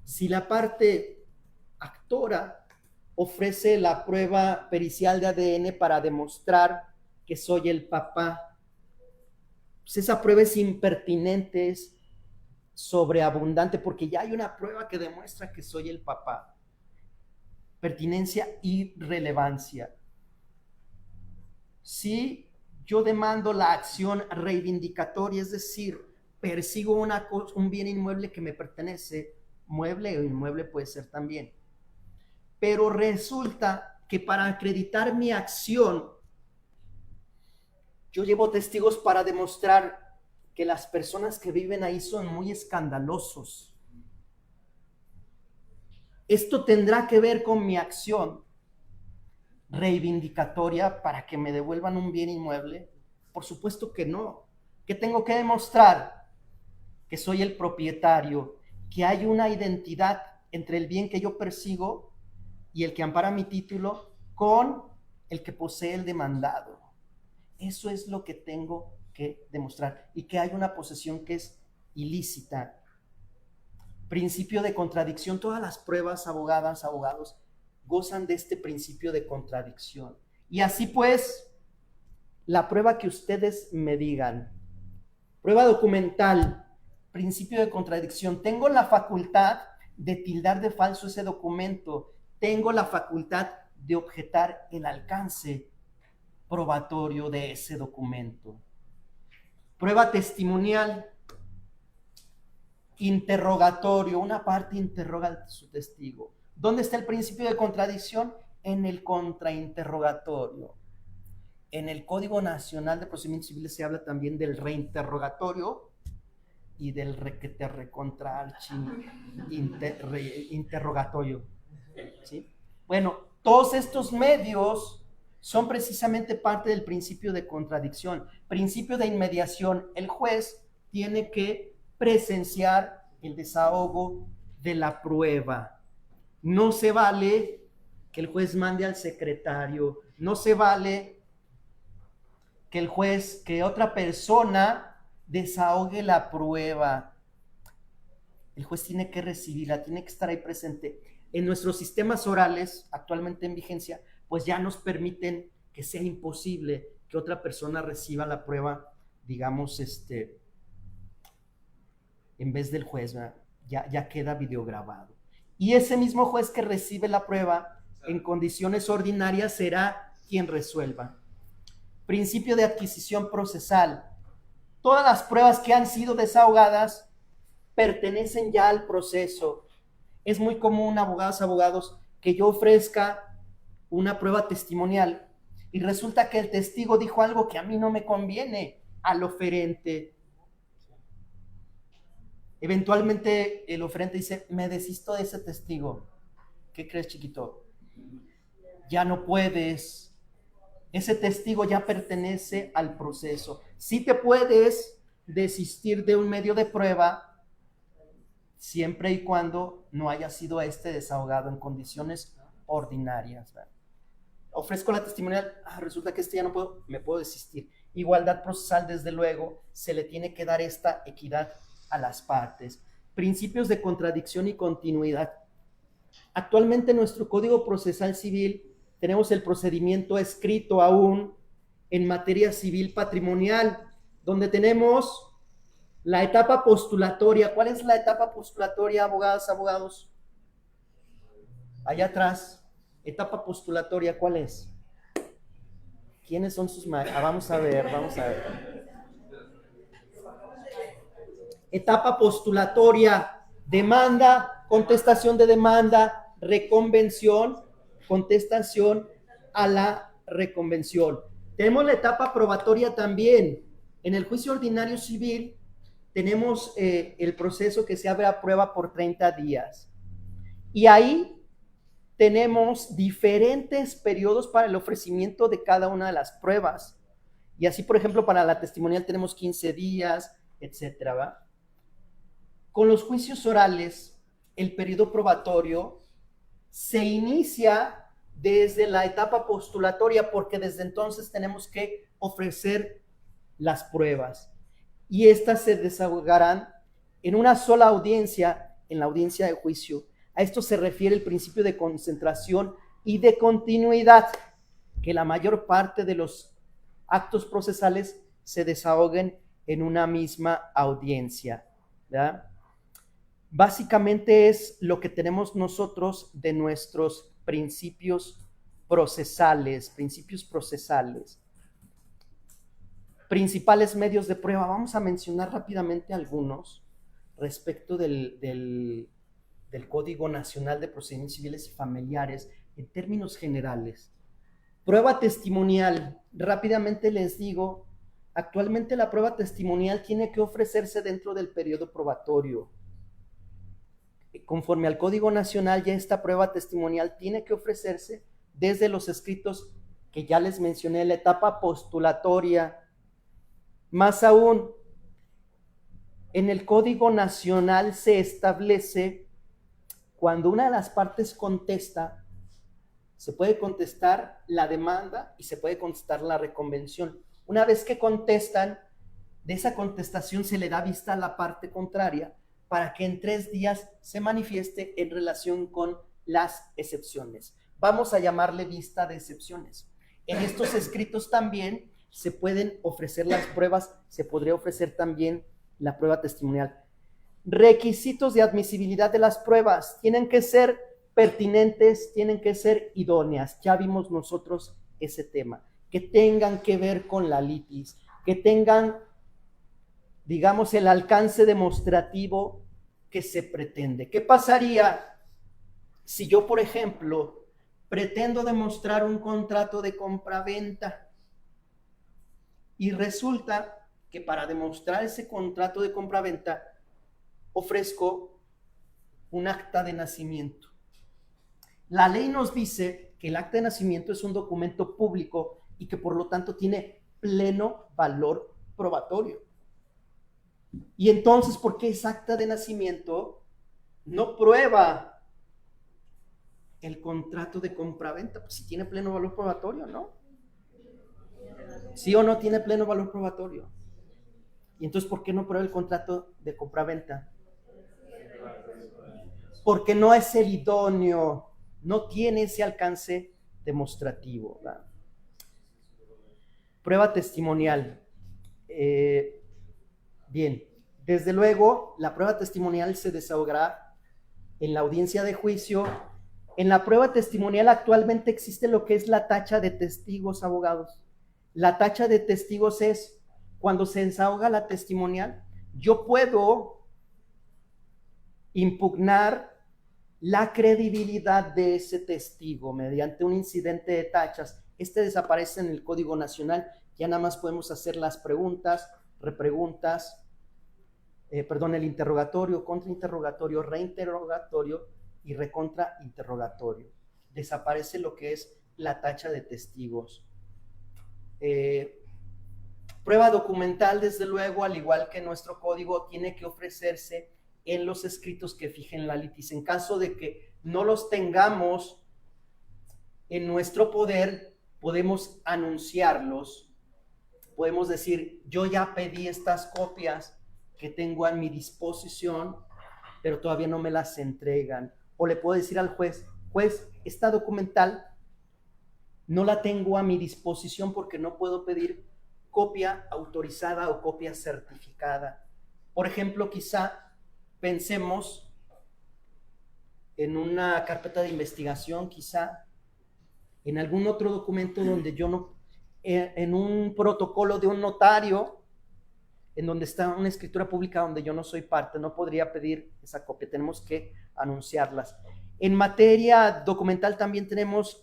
si la parte actora ofrece la prueba pericial de ADN para demostrar que soy el papá? Pues esa prueba es impertinente, es sobreabundante, porque ya hay una prueba que demuestra que soy el papá. Pertinencia y relevancia. Si yo demando la acción reivindicatoria, es decir, persigo un bien inmueble que me pertenece, mueble o inmueble puede ser también, pero resulta que para acreditar mi acción, yo llevo testigos para demostrar que las personas que viven ahí son muy escandalosos. Esto tendrá que ver con mi acción reivindicatoria para que me devuelvan un bien inmueble. Por supuesto que no. ¿Qué tengo que demostrar? Que soy el propietario, que hay una identidad entre el bien que yo persigo y el que ampara mi título con el que posee el demandado. Eso es lo que tengo que demostrar, y que hay una posesión que es ilícita. Principio de contradicción. Todas las pruebas, abogadas, abogados, gozan de este principio de contradicción. Y así pues, la prueba que ustedes me digan, prueba documental, principio de contradicción, tengo la facultad de tildar de falso ese documento, tengo la facultad de objetar el alcance probatorio de ese documento. Prueba testimonial, interrogatorio, una parte interroga a su testigo. ¿Dónde está el principio de contradicción? En el contrainterrogatorio. En el Código Nacional de Procedimientos Civiles se habla también del reinterrogatorio y del interrogatorio. ¿Sí? Bueno, todos estos medios son precisamente parte del principio de contradicción, principio de inmediación. El juez tiene que presenciar el desahogo de la prueba. No se vale que el juez mande al secretario, no se vale que otra persona desahogue la prueba. El juez tiene que recibirla, tiene que estar ahí presente. En nuestros sistemas orales, actualmente en vigencia, pues ya nos permiten que sea imposible que otra persona reciba la prueba, digamos, en vez del juez, ya queda videograbado. Y ese mismo juez que recibe la prueba en condiciones ordinarias será quien resuelva. Principio de adquisición procesal. Todas las pruebas que han sido desahogadas pertenecen ya al proceso. Es muy común, abogados, que yo ofrezca una prueba testimonial y resulta que el testigo dijo algo que a mí no me conviene al oferente. Eventualmente el oferente dice, me desisto de ese testigo. ¿Qué crees, chiquito? Ya no puedes. Ese testigo ya pertenece al proceso. Sí te puedes desistir de un medio de prueba siempre y cuando no haya sido desahogado en condiciones ordinarias. ¿Verdad? Ofrezco la testimonial, resulta que ya no puedo, me puedo desistir. Igualdad procesal, desde luego, se le tiene que dar esta equidad a las partes. Principios de contradicción y continuidad. Actualmente en nuestro Código Procesal Civil tenemos el procedimiento escrito aún en materia civil patrimonial, donde tenemos la etapa postulatoria. ¿Cuál es la etapa postulatoria, abogados? Allá atrás. Etapa postulatoria, ¿cuál es? ¿Quiénes son sus maestros? Vamos a ver. Etapa postulatoria, demanda, contestación de demanda, reconvención, contestación a la reconvención. Tenemos la etapa probatoria también. En el juicio ordinario civil tenemos el proceso que se abre a prueba por 30 días. Y ahí tenemos diferentes periodos para el ofrecimiento de cada una de las pruebas. Y así, por ejemplo, para la testimonial tenemos 15 días, etcétera, ¿va? Con los juicios orales, el periodo probatorio se inicia desde la etapa postulatoria, porque desde entonces tenemos que ofrecer las pruebas. Y estas se desahogarán en una sola audiencia, en la audiencia de juicio. A esto se refiere el principio de concentración y de continuidad, que la mayor parte de los actos procesales se desahoguen en una misma audiencia, ¿verdad? Básicamente es lo que tenemos nosotros de nuestros principios procesales. Principales medios de prueba. Vamos a mencionar rápidamente algunos respecto del Código Nacional de Procedimientos Civiles y Familiares en términos generales. Prueba testimonial. Rápidamente les digo, actualmente la prueba testimonial tiene que ofrecerse dentro del periodo probatorio. Conforme al Código Nacional, ya esta prueba testimonial tiene que ofrecerse desde los escritos que ya les mencioné, la etapa postulatoria. Más aún, en el Código Nacional se establece cuando una de las partes contesta, se puede contestar la demanda y se puede contestar la reconvención. Una vez que contestan, de esa contestación se le da vista a la parte contraria para que en 3 días se manifieste en relación con las excepciones. Vamos a llamarle vista de excepciones. En estos escritos también se pueden ofrecer las pruebas, se podría ofrecer también la prueba testimonial. Requisitos de admisibilidad de las pruebas. Tienen que ser pertinentes, tienen que ser idóneas. Ya vimos nosotros ese tema. Que tengan que ver con la litis, que tengan, digamos, el alcance demostrativo que se pretende. ¿Qué pasaría si yo, por ejemplo, pretendo demostrar un contrato de compra-venta y resulta que para demostrar ese contrato de compra-venta ofrezco un acta de nacimiento? La ley nos dice que el acta de nacimiento es un documento público y que por lo tanto tiene pleno valor probatorio. Y entonces, ¿por qué esa acta de nacimiento no prueba el contrato de compra-venta? Pues si tiene pleno valor probatorio, ¿no? ¿Sí o no tiene pleno valor probatorio? Y entonces, ¿por qué no prueba el contrato de compra-venta? Porque no es el idóneo, no tiene ese alcance demostrativo, ¿verdad? Prueba testimonial. Bien, desde luego, la prueba testimonial se desahogará en la audiencia de juicio. En la prueba testimonial actualmente existe lo que es la tacha de testigos, abogados. La tacha de testigos es cuando se desahoga la testimonial, yo puedo impugnar la credibilidad de ese testigo mediante un incidente de tachas. Este desaparece en el Código Nacional, ya nada más podemos hacer las preguntas, repreguntas, el interrogatorio, contrainterrogatorio, reinterrogatorio y recontrainterrogatorio. Desaparece lo que es la tacha de testigos. Prueba documental, desde luego, al igual que nuestro código, tiene que ofrecerse en los escritos que fijen la litis. En caso de que no los tengamos en nuestro poder, podemos anunciarlos, podemos decir, yo ya pedí estas copias que tengo a mi disposición, pero todavía no me las entregan. O le puedo decir al juez, juez, esta documental no la tengo a mi disposición porque no puedo pedir copia autorizada o copia certificada. Por ejemplo, quizá pensemos en una carpeta de investigación, quizá en algún otro documento donde yo no, en un protocolo de un notario, en donde está una escritura pública donde yo no soy parte, no podría pedir esa copia, tenemos que anunciarlas. En materia documental también tenemos,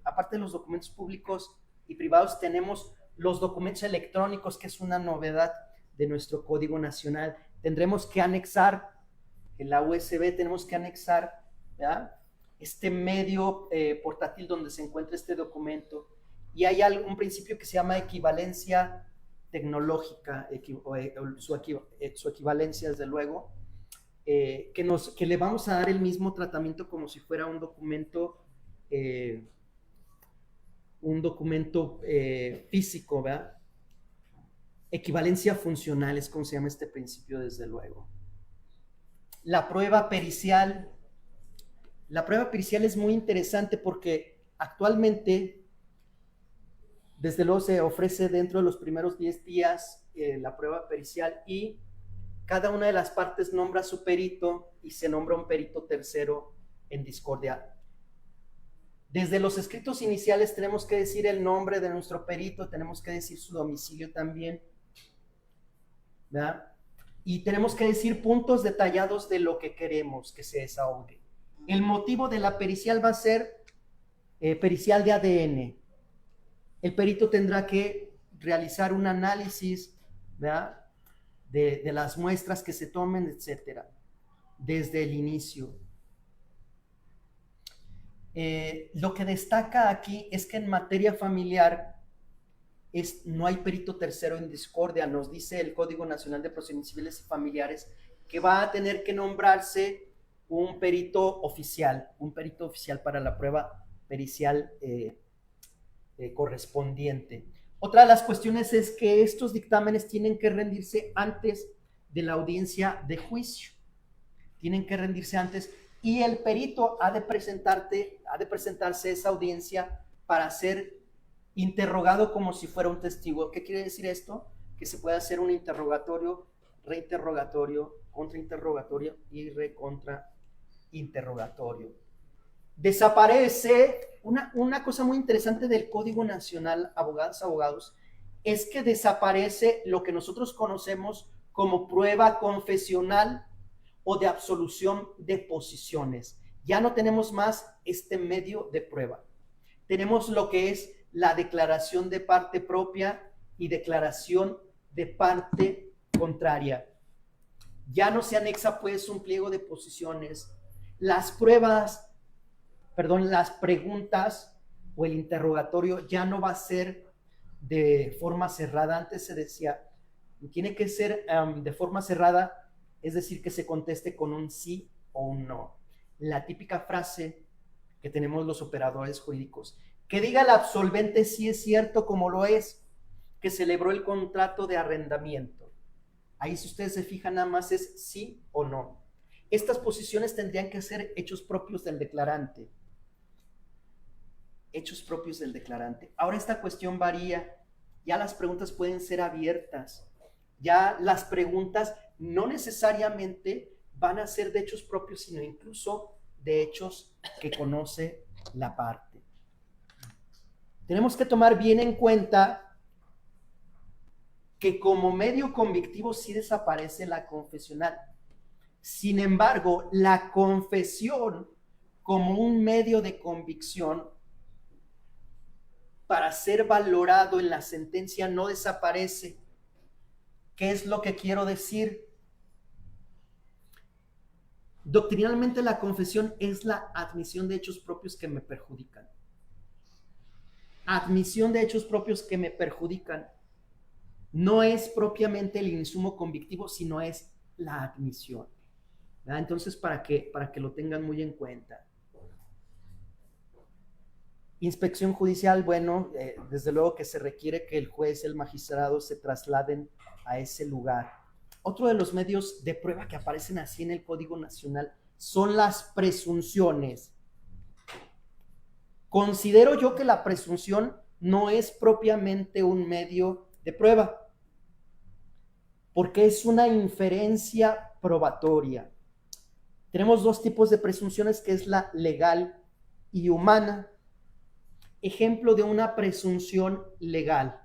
aparte de los documentos públicos y privados, tenemos los documentos electrónicos, que es una novedad de nuestro Código Nacional. Tendremos que anexar, en la USB tenemos que anexar, ¿verdad?, este medio portátil donde se encuentra este documento. Y hay un principio que se llama equivalencia tecnológica, su equivalencia, desde luego, que le vamos a dar el mismo tratamiento como si fuera un documento físico, ¿verdad? Equivalencia funcional es como se llama este principio, desde luego. La prueba pericial. La prueba pericial es muy interesante porque actualmente, desde luego, se ofrece dentro de los primeros 10 días la prueba pericial, y cada una de las partes nombra a su perito y se nombra un perito tercero en discordia. Desde los escritos iniciales tenemos que decir el nombre de nuestro perito, tenemos que decir su domicilio también, ¿verdad? Y tenemos que decir puntos detallados de lo que queremos que se desahogue. El motivo de la pericial va a ser pericial de ADN. El perito tendrá que realizar un análisis, ¿verdad?, de las muestras que se tomen, etcétera, desde el inicio. Lo que destaca aquí es que en materia familiar no hay perito tercero en discordia. Nos dice el Código Nacional de Procedimientos Civiles y Familiares que va a tener que nombrarse un perito oficial para la prueba pericial correspondiente. Otra de las cuestiones es que estos dictámenes tienen que rendirse antes de la audiencia de juicio. Tienen que rendirse antes, y el perito ha de presentarse a esa audiencia para ser interrogado como si fuera un testigo. ¿Qué quiere decir esto? Que se puede hacer un interrogatorio, reinterrogatorio, contrainterrogatorio y recontrainterrogatorio. Desaparece una cosa muy interesante del Código Nacional, abogados, es que desaparece lo que nosotros conocemos como prueba confesional o de absolución de posiciones. Ya no tenemos más este medio de prueba. Tenemos lo que es la declaración de parte propia y declaración de parte contraria. Ya no se anexa pues un pliego de posiciones. Las preguntas o el interrogatorio ya no va a ser de forma cerrada. Antes se decía, tiene que ser de forma cerrada, es decir, que se conteste con un sí o un no. La típica frase que tenemos los operadores jurídicos, que diga el absolvente si es cierto como lo es, que celebró el contrato de arrendamiento. Ahí, si ustedes se fijan, nada más es sí o no. Estas posiciones tendrían que ser hechos propios del declarante. Hechos propios del declarante. Ahora esta cuestión varía. Ya las preguntas pueden ser abiertas. Ya las preguntas no necesariamente van a ser de hechos propios, sino incluso de hechos que conoce la parte. Tenemos que tomar bien en cuenta que como medio convictivo sí desaparece la confesional. Sin embargo, la confesión como un medio de convicción para ser valorado en la sentencia no desaparece. ¿Qué es lo que quiero decir? Doctrinalmente la confesión es la admisión de hechos propios que me perjudican. Admisión de hechos propios que me perjudican. No es propiamente el insumo convictivo, sino es la admisión. ¿Verdad? Entonces, para que lo tengan muy en cuenta. Inspección judicial, bueno, desde luego que se requiere que el juez y el magistrado se trasladen a ese lugar. Otro de los medios de prueba que aparecen así en el Código Nacional son las presunciones. Considero yo que la presunción no es propiamente un medio de prueba, porque es una inferencia probatoria. Tenemos dos tipos de presunciones, que es la legal y humana. Ejemplo de una presunción legal.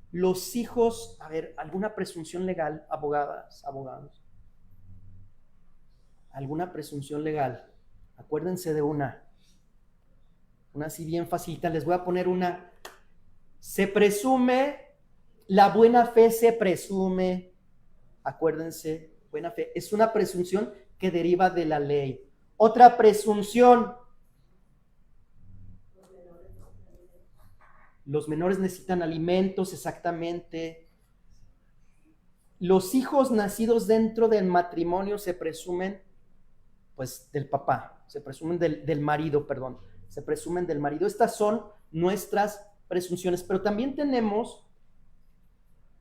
Los hijos, a ver, ¿alguna presunción legal, abogadas, abogados? ¿Alguna presunción legal? Acuérdense de una así bien facilita. Les voy a poner una. Se presume, la buena fe se presume. Acuérdense, buena fe. Es una presunción que deriva de la ley. Otra presunción. Los menores necesitan alimentos, exactamente. Los hijos nacidos dentro del matrimonio se presumen, pues, del papá, se presumen del marido, perdón, se presumen del marido. Estas son nuestras presunciones, pero también tenemos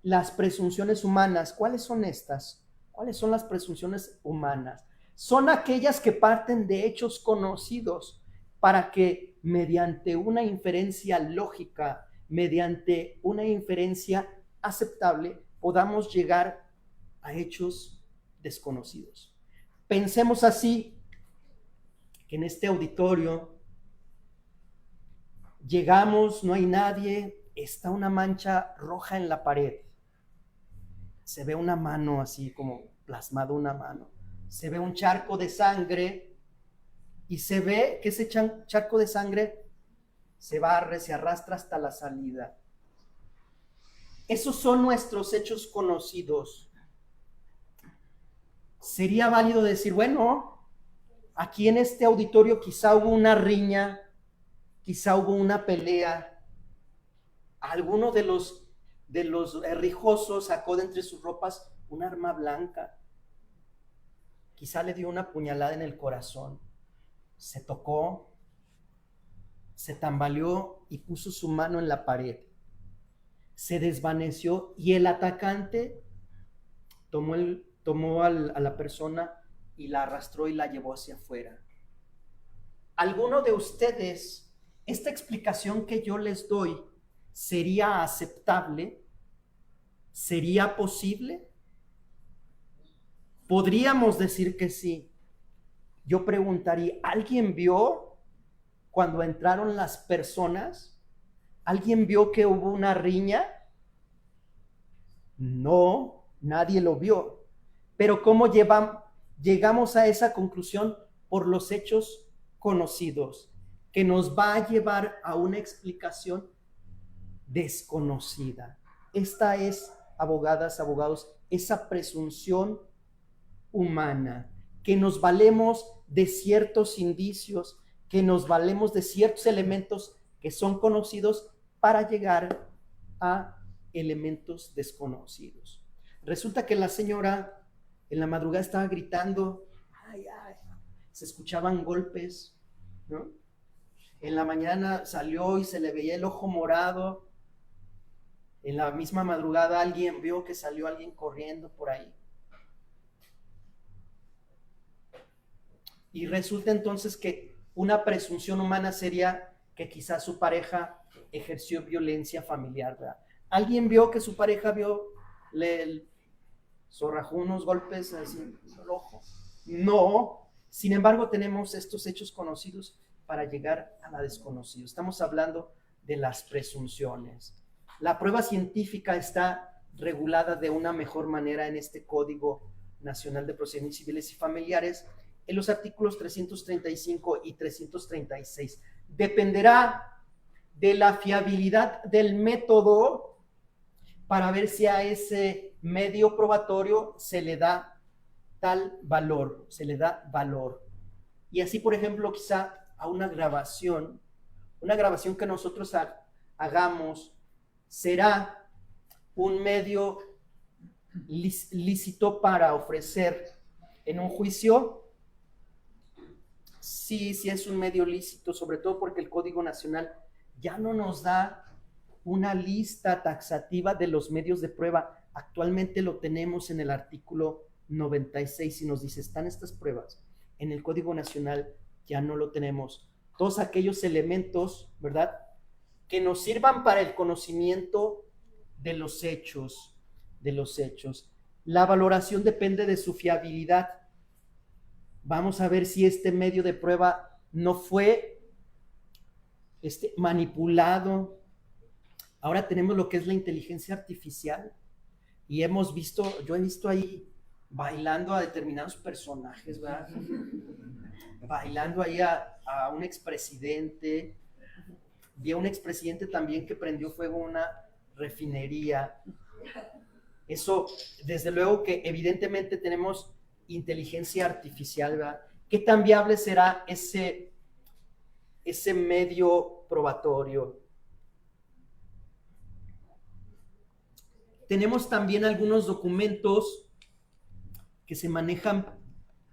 las presunciones humanas. ¿Cuáles son estas? ¿Cuáles son las presunciones humanas? Son aquellas que parten de hechos conocidos para que mediante una inferencia lógica, mediante una inferencia aceptable, podamos llegar a hechos desconocidos. Pensemos así, que en este auditorio llegamos, no hay nadie, está una mancha roja en la pared. Se ve una mano así como plasmada una mano. Se ve un charco de sangre y se ve que ese charco de sangre se barre, se arrastra hasta la salida. Esos son nuestros hechos conocidos. Sería válido decir, bueno, aquí en este auditorio quizá hubo una riña, quizá hubo una pelea. Alguno de los rijosos sacó de entre sus ropas un arma blanca. Quizá le dio una puñalada en el corazón. Se tocó, se tambaleó y puso su mano en la pared. Se desvaneció y el atacante tomó a la persona y la arrastró y la llevó hacia afuera. ¿Alguno de ustedes, esta explicación que yo les doy, sería aceptable? ¿Sería posible? Podríamos decir que sí. Yo preguntaría, ¿alguien vio cuando entraron las personas? ¿Alguien vio que hubo una riña? No, nadie lo vio. Pero ¿cómo llegamos a esa conclusión? Por los hechos conocidos, que nos va a llevar a una explicación desconocida. Esta es, abogadas, abogados, esa presunción humana, que nos valemos de ciertos indicios, que nos valemos de ciertos elementos que son conocidos para llegar a elementos desconocidos. Resulta que la señora en la madrugada estaba gritando, ay, ay, se escuchaban golpes, ¿no? En la mañana salió y se le veía el ojo morado. En la misma madrugada alguien vio que salió alguien corriendo por ahí. Y resulta entonces que una presunción humana sería que quizás su pareja ejerció violencia familiar, ¿verdad? ¿Alguien vio que su pareja le zorrajó unos golpes así en el ojo? No. Sin embargo, tenemos estos hechos conocidos para llegar a la desconocida. Estamos hablando de las presunciones. La prueba científica está regulada de una mejor manera en este Código Nacional de Procedimientos Civiles y Familiares en los artículos 335 y 336. Dependerá de la fiabilidad del método para ver si a ese medio probatorio se le da tal valor, se le da valor. Y así, por ejemplo, quizá a una grabación que nosotros hagamos será un medio lícito para ofrecer en un juicio. Sí es un medio lícito, sobre todo porque el Código Nacional ya no nos da una lista taxativa de los medios de prueba. Actualmente lo tenemos en el artículo 96 y nos dice, están estas pruebas. En el Código Nacional ya no lo tenemos. Todos aquellos elementos, ¿verdad?, que nos sirvan para el conocimiento de los hechos, La valoración depende de su fiabilidad. Vamos a ver si este medio de prueba no fue manipulado. Ahora tenemos lo que es la inteligencia artificial y yo he visto ahí bailando a determinados personajes, ¿verdad? Bailando ahí a un expresidente. Vi a un expresidente también que prendió fuego a una refinería. Eso, desde luego que evidentemente tenemos inteligencia artificial, ¿verdad? ¿Qué tan viable será ese medio probatorio? Tenemos también algunos documentos que se manejan,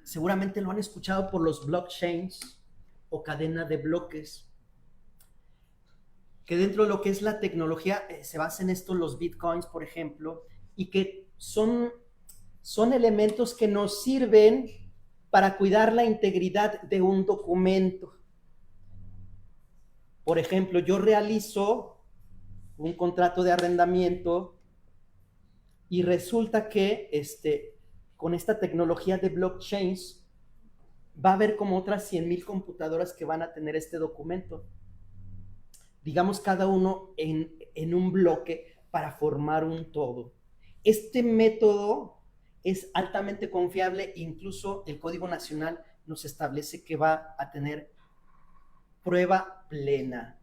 seguramente lo han escuchado, por los blockchains o cadena de bloques, que dentro de lo que es la tecnología se basa en esto los bitcoins, por ejemplo, y que son elementos que nos sirven para cuidar la integridad de un documento. Por ejemplo, yo realizo un contrato de arrendamiento y resulta que con esta tecnología de blockchains va a haber como otras 100,000 computadoras que van a tener este documento. Digamos, cada uno en un bloque para formar un todo. Este método es altamente confiable, incluso el Código Nacional nos establece que va a tener prueba plena.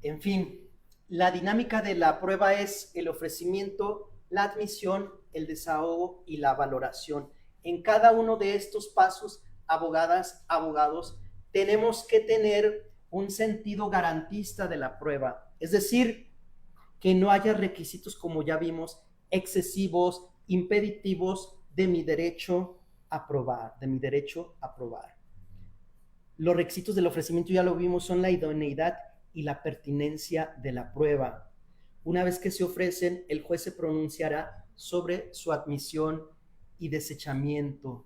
En fin, la dinámica de la prueba es el ofrecimiento, la admisión, el desahogo y la valoración. En cada uno de estos pasos, abogadas, abogados, tenemos que tener un sentido garantista de la prueba, es decir, que no haya requisitos, como ya vimos, excesivos, impeditivos de mi derecho a probar, Los requisitos del ofrecimiento, ya lo vimos, son la idoneidad y la pertinencia de la prueba. Una vez que se ofrecen, el juez se pronunciará sobre su admisión y desechamiento.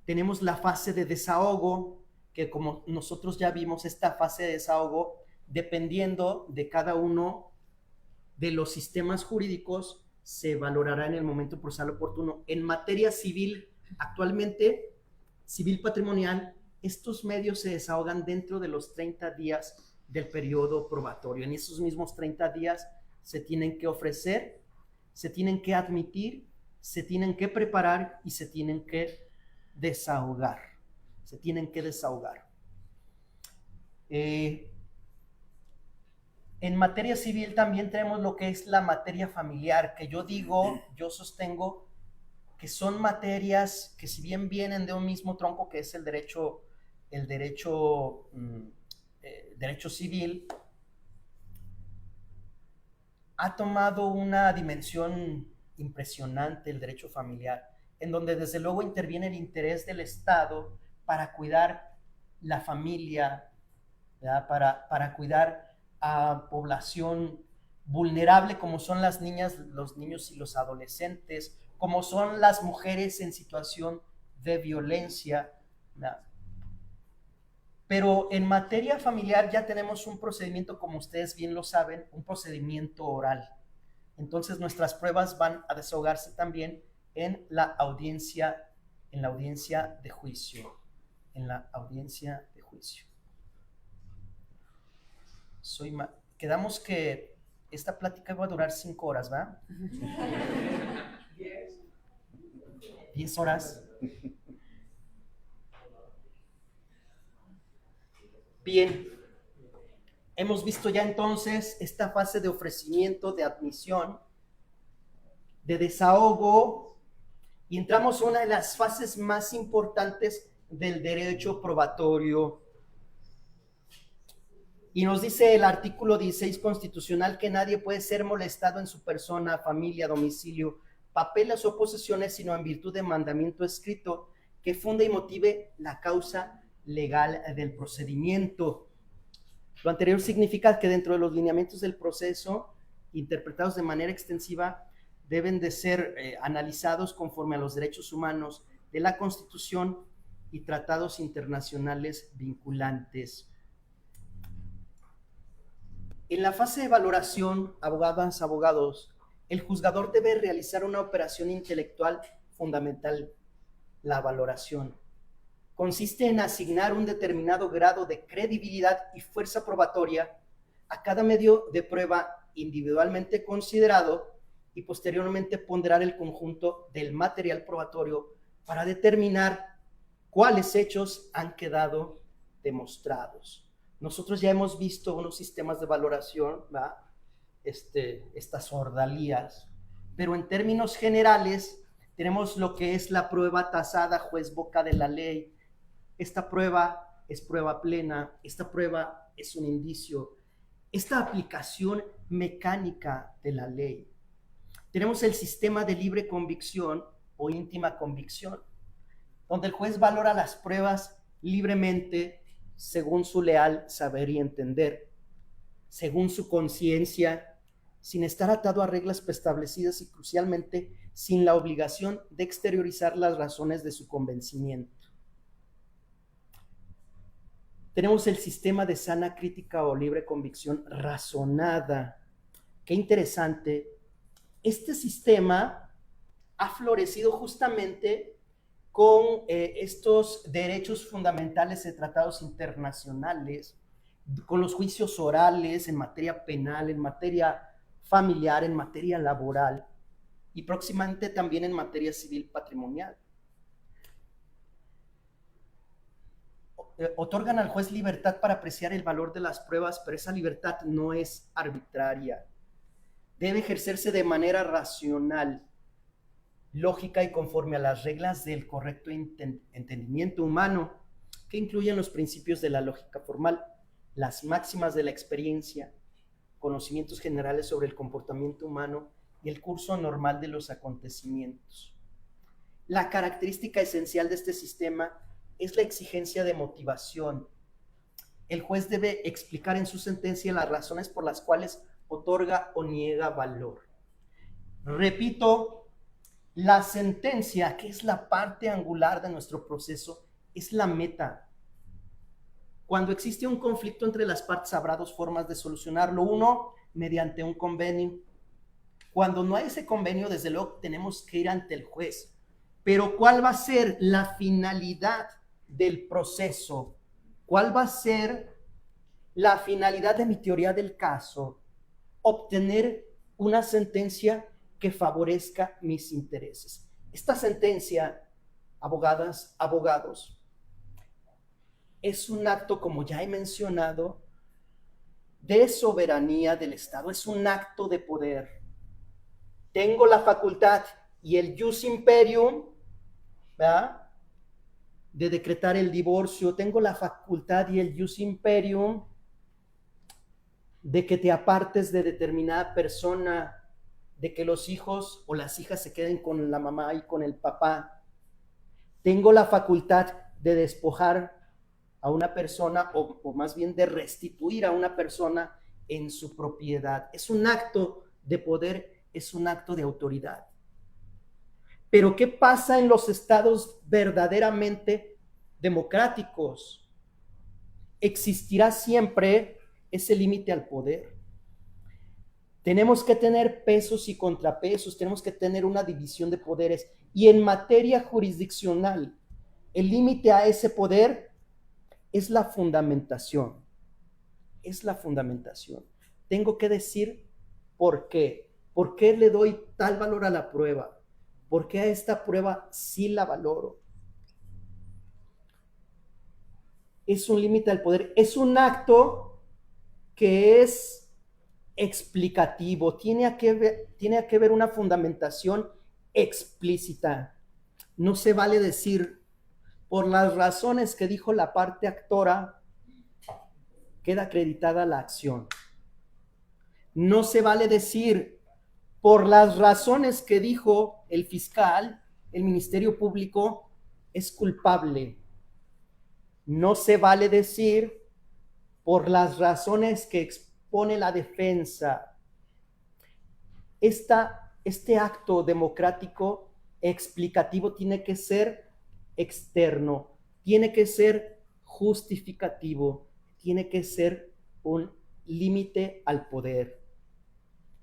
Tenemos la fase de desahogo, que como nosotros ya vimos, esta fase de desahogo, dependiendo de cada uno de los sistemas jurídicos, se valorará en el momento procesal oportuno. En materia civil, actualmente, civil patrimonial, estos medios se desahogan dentro de los 30 días del periodo probatorio. En esos mismos 30 días se tienen que ofrecer, se tienen que admitir, se tienen que preparar y se tienen que desahogar. En materia civil también tenemos lo que es la materia familiar, que yo sostengo que son materias que, si bien vienen de un mismo tronco, que es el derecho civil, ha tomado una dimensión impresionante el derecho familiar, en donde desde luego interviene el interés del Estado para cuidar la familia, ¿verdad? Para cuidar a población vulnerable, como son las niñas, los niños y los adolescentes, como son las mujeres en situación de violencia, ¿verdad? Pero en materia familiar ya tenemos un procedimiento, como ustedes bien lo saben, un procedimiento oral. Entonces nuestras pruebas van a desahogarse también en la audiencia de juicio. Quedamos que esta plática va a durar 5 horas, ¿va? 10 horas. Bien, hemos visto ya entonces esta fase de ofrecimiento, de admisión, de desahogo, y entramos a una de las fases más importantes del derecho probatorio. Y nos dice el artículo 16 constitucional que nadie puede ser molestado en su persona, familia, domicilio, papeles o posesiones, sino en virtud de mandamiento escrito que funde y motive la causa legal del procedimiento. Lo anterior significa que dentro de los lineamientos del proceso, interpretados de manera extensiva, deben de ser analizados conforme a los derechos humanos de la Constitución y tratados internacionales vinculantes. En la fase de valoración, abogadas, abogados, el juzgador debe realizar una operación intelectual fundamental, la valoración. Consiste en asignar un determinado grado de credibilidad y fuerza probatoria a cada medio de prueba individualmente considerado y posteriormente ponderar el conjunto del material probatorio para determinar cuáles hechos han quedado demostrados. Nosotros ya hemos visto unos sistemas de valoración, ¿verdad? Estas ordalías, pero en términos generales tenemos lo que es la prueba tasada, juez boca de la ley. Esta prueba es prueba plena, esta prueba es un indicio, esta aplicación mecánica de la ley. Tenemos el sistema de libre convicción o íntima convicción, donde el juez valora las pruebas libremente según su leal saber y entender, según su conciencia, sin estar atado a reglas preestablecidas y crucialmente sin la obligación de exteriorizar las razones de su convencimiento. Tenemos el sistema de sana crítica o libre convicción razonada. Qué interesante. Este sistema ha florecido justamente con estos derechos fundamentales de tratados internacionales, con los juicios orales en materia penal, en materia familiar, en materia laboral y próximamente también en materia civil patrimonial. Otorgan al juez libertad para apreciar el valor de las pruebas, pero esa libertad no es arbitraria. Debe ejercerse de manera racional, lógica y conforme a las reglas del correcto entendimiento humano, que incluyen los principios de la lógica formal, las máximas de la experiencia, conocimientos generales sobre el comportamiento humano y el curso normal de los acontecimientos. La característica esencial de este sistema es la exigencia de motivación. El juez debe explicar en su sentencia las razones por las cuales otorga o niega valor. Repito, la sentencia, que es la parte angular de nuestro proceso, es la meta. Cuando existe un conflicto entre las partes, habrá dos formas de solucionarlo. Uno, mediante un convenio. Cuando no hay ese convenio, desde luego tenemos que ir ante el juez. Pero ¿cuál va a ser la finalidad del proceso? ¿Cuál va a ser la finalidad de mi teoría del caso? Obtener una sentencia que favorezca mis intereses. Esta sentencia, abogadas, abogados, es un acto, como ya he mencionado, de soberanía del Estado, es un acto de poder. Tengo la facultad y el jus imperium, ¿verdad?, de decretar el divorcio, tengo la facultad y el jus imperium de que te apartes de determinada persona, de que los hijos o las hijas se queden con la mamá y con el papá. Tengo la facultad de despojar a una persona o más bien de restituir a una persona en su propiedad. Es un acto de poder, es un acto de autoridad. Pero ¿qué pasa en los estados verdaderamente democráticos? Existirá siempre ese límite al poder. Tenemos que tener pesos y contrapesos, tenemos que tener una división de poderes. Y en materia jurisdiccional, el límite a ese poder es la fundamentación. Es la fundamentación. Tengo que decir por qué. ¿Por qué le doy tal valor a la prueba? ¿Por qué a esta prueba sí la valoro? Es un límite al poder, es un acto que es explicativo, tiene que ver una fundamentación explícita. No se vale decir, por las razones que dijo la parte actora, queda acreditada la acción. No se vale decir, por las razones que dijo el fiscal, el Ministerio Público es culpable. No se vale decir, por las razones que expone la defensa. Este acto democrático explicativo tiene que ser externo, tiene que ser justificativo, tiene que ser un límite al poder.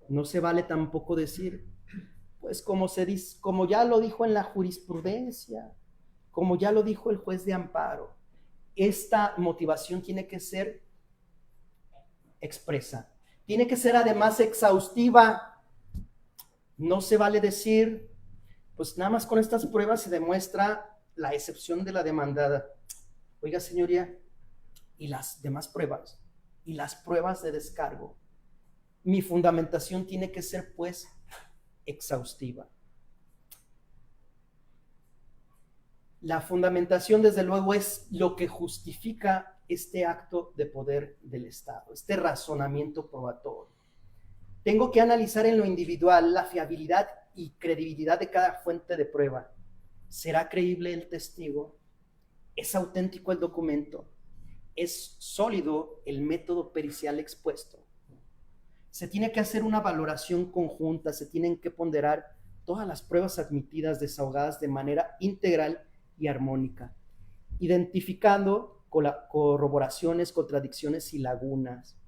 No se vale tampoco decir, pues como ya lo dijo en la jurisprudencia, como ya lo dijo el juez de amparo, esta motivación tiene que ser expresa, tiene que ser además exhaustiva. No se vale decir, pues nada más con estas pruebas se demuestra la excepción de la demandada. Oiga, señoría, y las demás pruebas, y las pruebas de descargo. Mi fundamentación tiene que ser, pues, exhaustiva. La fundamentación, desde luego, es lo que justifica este acto de poder del Estado, este razonamiento probatorio. Tengo que analizar en lo individual la fiabilidad y credibilidad de cada fuente de prueba. ¿Será creíble el testigo? ¿Es auténtico el documento? ¿Es sólido el método pericial expuesto? Se tiene que hacer una valoración conjunta, se tienen que ponderar todas las pruebas admitidas, desahogadas de manera integral y armónica, identificando corroboraciones, contradicciones y lagunas.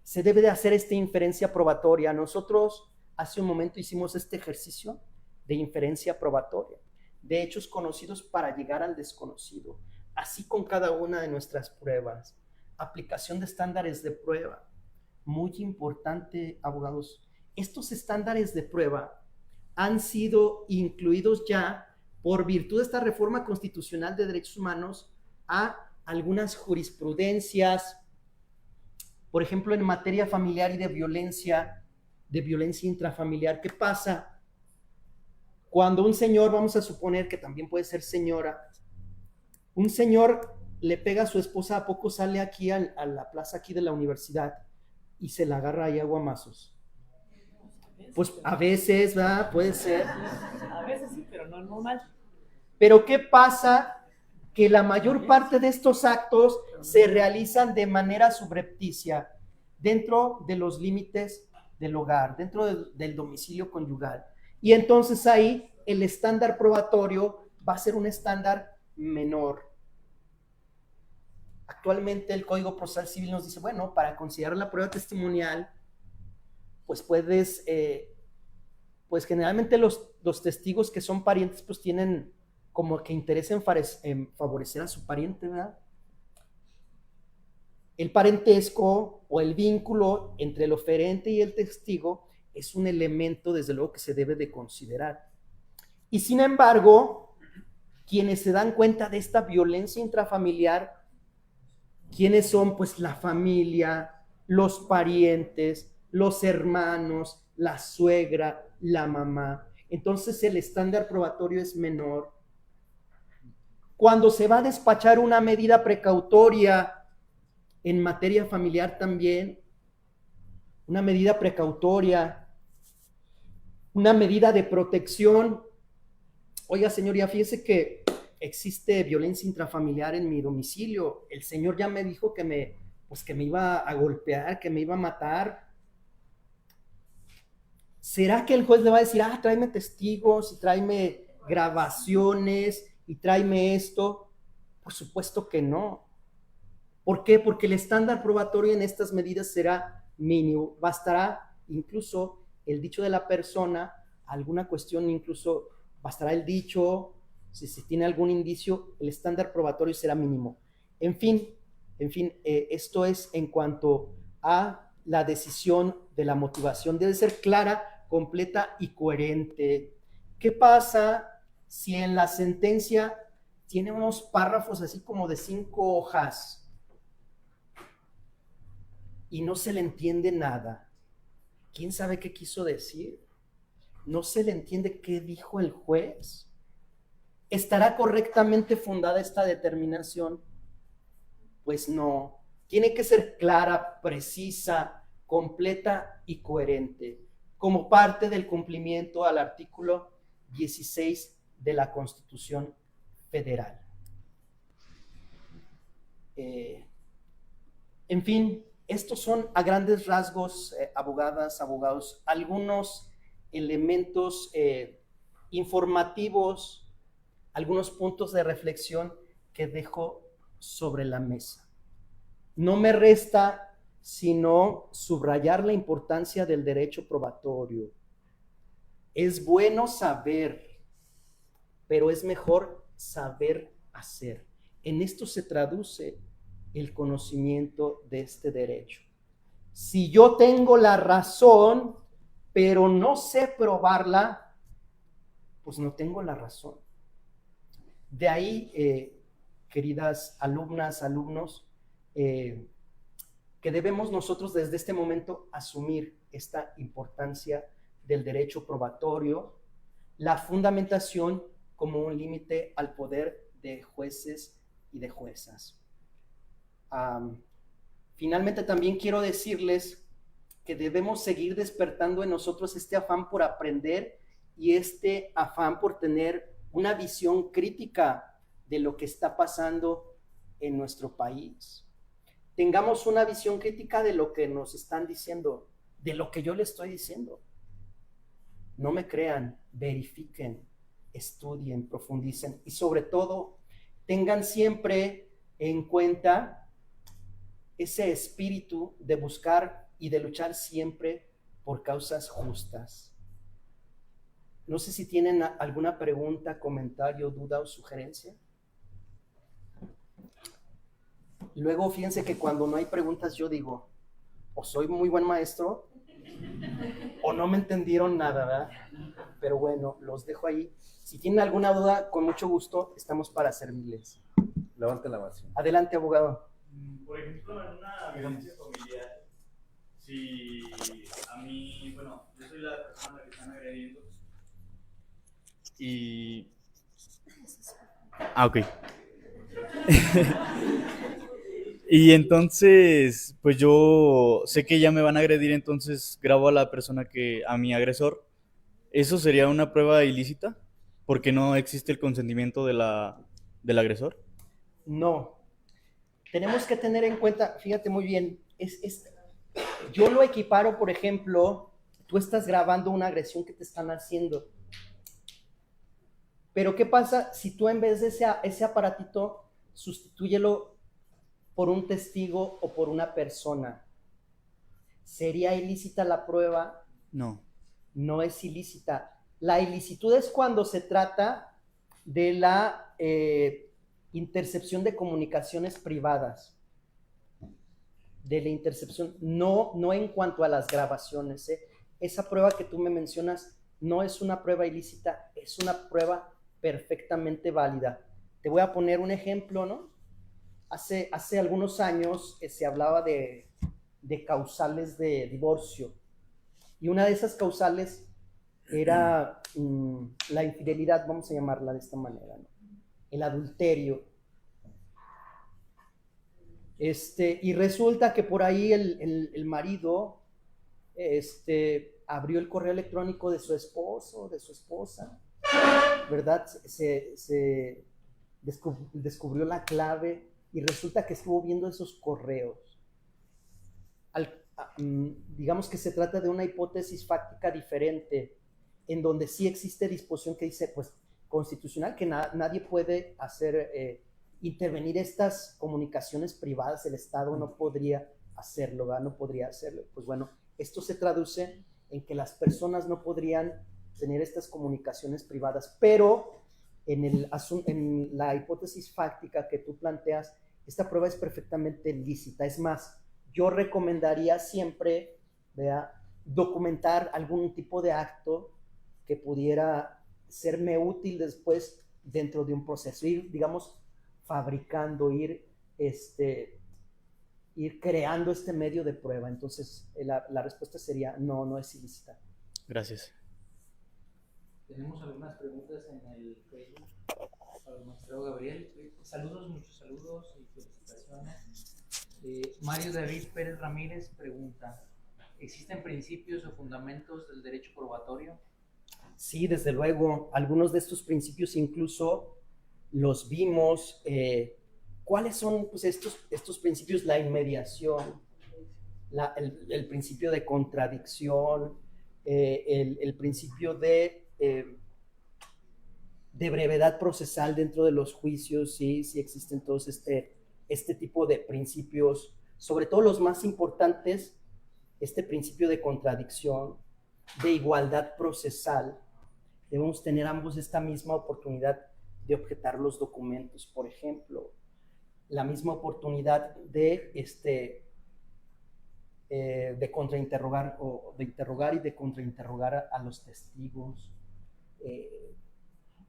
Se debe de hacer esta inferencia probatoria. Nosotros hace un momento hicimos este ejercicio de inferencia probatoria, de hechos conocidos para llegar al desconocido, así con cada una de nuestras pruebas. Aplicación de estándares de prueba. Muy importante, abogados. Estos estándares de prueba han sido incluidos ya por virtud de esta reforma constitucional de derechos humanos a algunas jurisprudencias, por ejemplo, en materia familiar y de violencia intrafamiliar. ¿Qué pasa? Cuando un señor, vamos a suponer que también puede ser señora, un señor le pega a su esposa, ¿a poco sale aquí a la plaza aquí de la universidad y se la agarra ahí a guamazos? Pues a veces, ¿verdad? Puede ser. A veces sí, pero no es normal. Pero ¿qué pasa? Que la mayor parte de estos actos se realizan de manera subrepticia, dentro de los límites del hogar, dentro del domicilio conyugal. Y entonces ahí el estándar probatorio va a ser un estándar menor. Actualmente el Código Procesal Civil nos dice, bueno, para considerar la prueba testimonial, pues puedes, pues generalmente los testigos que son parientes, pues tienen como que interés en favorecer a su pariente, ¿verdad? El parentesco o el vínculo entre el oferente y el testigo es un elemento, desde luego, que se debe de considerar. Y sin embargo, quienes se dan cuenta de esta violencia intrafamiliar, ¿quiénes son? Pues la familia, los parientes, los hermanos, la suegra, la mamá. Entonces el estándar probatorio es menor. Cuando se va a despachar una medida precautoria en materia familiar también, una medida precautoria, una medida de protección. Oiga, señoría, fíjese que existe violencia intrafamiliar en mi domicilio. El señor ya me dijo que me iba a golpear, que me iba a matar. ¿Será que el juez le va a decir, tráeme testigos y tráeme grabaciones y tráeme esto? Por supuesto que no. ¿Por qué? Porque el estándar probatorio en estas medidas será mínimo. Bastará incluso el dicho de la persona, alguna cuestión, incluso bastará el dicho, si se tiene algún indicio, el estándar probatorio será mínimo. En fin, esto es en cuanto a la decisión de la motivación. Debe ser clara, completa y coherente. ¿Qué pasa si en la sentencia tiene unos párrafos así como de 5 hojas y no se le entiende nada? ¿Quién sabe qué quiso decir? ¿No se le entiende qué dijo el juez? ¿Estará correctamente fundada esta determinación? Pues no. Tiene que ser clara, precisa, completa y coherente, como parte del cumplimiento al artículo 16 de la Constitución Federal. En fin, estos son a grandes rasgos, abogadas, abogados, algunos elementos informativos, algunos puntos de reflexión que dejo sobre la mesa. No me resta sino subrayar la importancia del derecho probatorio. Es bueno saber, pero es mejor saber hacer. En esto se traduce el conocimiento de este derecho. Si yo tengo la razón, pero no sé probarla, pues no tengo la razón. De ahí, queridas alumnas, alumnos, que debemos nosotros desde este momento asumir esta importancia del derecho probatorio, la fundamentación como un límite al poder de jueces y de juezas. Finalmente también quiero decirles que debemos seguir despertando en nosotros este afán por aprender y este afán por tener una visión crítica de lo que está pasando en nuestro país. Tengamos una visión crítica de lo que nos están diciendo, de lo que yo les estoy diciendo. No me crean, verifiquen, estudien, profundicen y sobre todo tengan siempre en cuenta ese espíritu de buscar y de luchar siempre por causas justas. No sé si tienen alguna pregunta, comentario, duda o sugerencia. Luego, fíjense que cuando no hay preguntas yo digo, o soy muy buen maestro, o no me entendieron nada, ¿verdad? Pero bueno, los dejo ahí. Si tienen alguna duda, con mucho gusto, estamos para servirles. Levanten la mano. Adelante, abogado. Por ejemplo, en una violencia familiar, si a mí, bueno, yo soy la persona que están agrediendo y... ok. Y entonces, pues yo sé que ya me van a agredir, entonces grabo a la persona a mi agresor. ¿Eso sería una prueba ilícita? Porque no existe el consentimiento del agresor. No. Tenemos que tener en cuenta, fíjate muy bien, yo lo equiparo, por ejemplo, tú estás grabando una agresión que te están haciendo. Pero ¿qué pasa si tú en vez de ese aparatito sustitúyelo por un testigo o por una persona? ¿Sería ilícita la prueba? No. No es ilícita. La ilicitud es cuando se trata de la intercepción de comunicaciones privadas. De la intercepción, no en cuanto a las grabaciones. Esa prueba que tú me mencionas no es una prueba ilícita, es una prueba perfectamente válida. Te voy a poner un ejemplo, ¿no? Hace algunos años se hablaba de causales de divorcio y una de esas causales era la infidelidad, vamos a llamarla de esta manera, ¿no? El adulterio. Y resulta que por ahí el marido abrió el correo electrónico de su esposo, de su esposa, ¿verdad? Se descubrió la clave y resulta que estuvo viendo esos correos. Digamos que se trata de una hipótesis fáctica diferente, en donde sí existe disposición que dice, pues, constitucional, que nadie puede intervenir estas comunicaciones privadas, el Estado no podría hacerlo, ¿verdad? No podría hacerlo. Pues bueno, esto se traduce en que las personas no podrían tener estas comunicaciones privadas, pero en la hipótesis fáctica que tú planteas, esta prueba es perfectamente lícita. Es más, yo recomendaría siempre, ¿verdad?, documentar algún tipo de acto que pudiera serme útil después dentro de un proceso, ir, digamos, fabricando, ir creando este medio de prueba. Entonces, la respuesta sería no, no es ilícita. Gracias. Tenemos algunas preguntas en el Facebook para el magistrado Gabriel. Saludos, muchos saludos y felicitaciones. Mario David Pérez Ramírez pregunta: ¿existen principios o fundamentos del derecho probatorio? Sí, desde luego. Algunos de estos principios incluso los vimos. ¿Cuáles son pues, estos principios? La inmediación, el principio de contradicción, el principio de brevedad procesal dentro de los juicios. Sí existen todos este tipo de principios, sobre todo los más importantes, este principio de contradicción, de igualdad procesal. Debemos tener ambos esta misma oportunidad de objetar los documentos, por ejemplo, la misma oportunidad de contrainterrogar o de interrogar y de contrainterrogar a los testigos.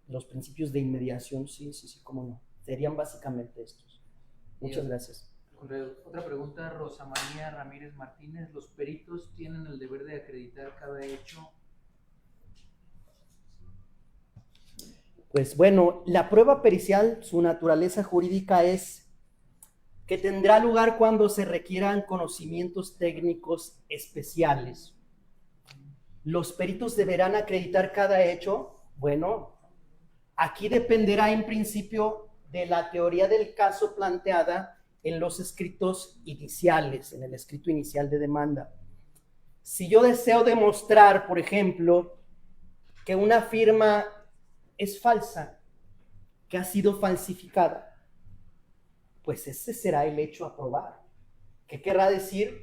Los principios de inmediación, sí, cómo no. Serían básicamente estos. Muchas gracias. Otra pregunta, Rosa María Ramírez Martínez: ¿los peritos tienen el deber de acreditar cada hecho? Pues bueno, la prueba pericial, su naturaleza jurídica es que tendrá lugar cuando se requieran conocimientos técnicos especiales. ¿Los peritos deberán acreditar cada hecho? Bueno, aquí dependerá en principio de la teoría del caso planteada en los escritos iniciales, en el escrito inicial de demanda. Si yo deseo demostrar, por ejemplo, que una firma es falsa, que ha sido falsificada, pues ese será el hecho a probar. ¿Qué querrá decir?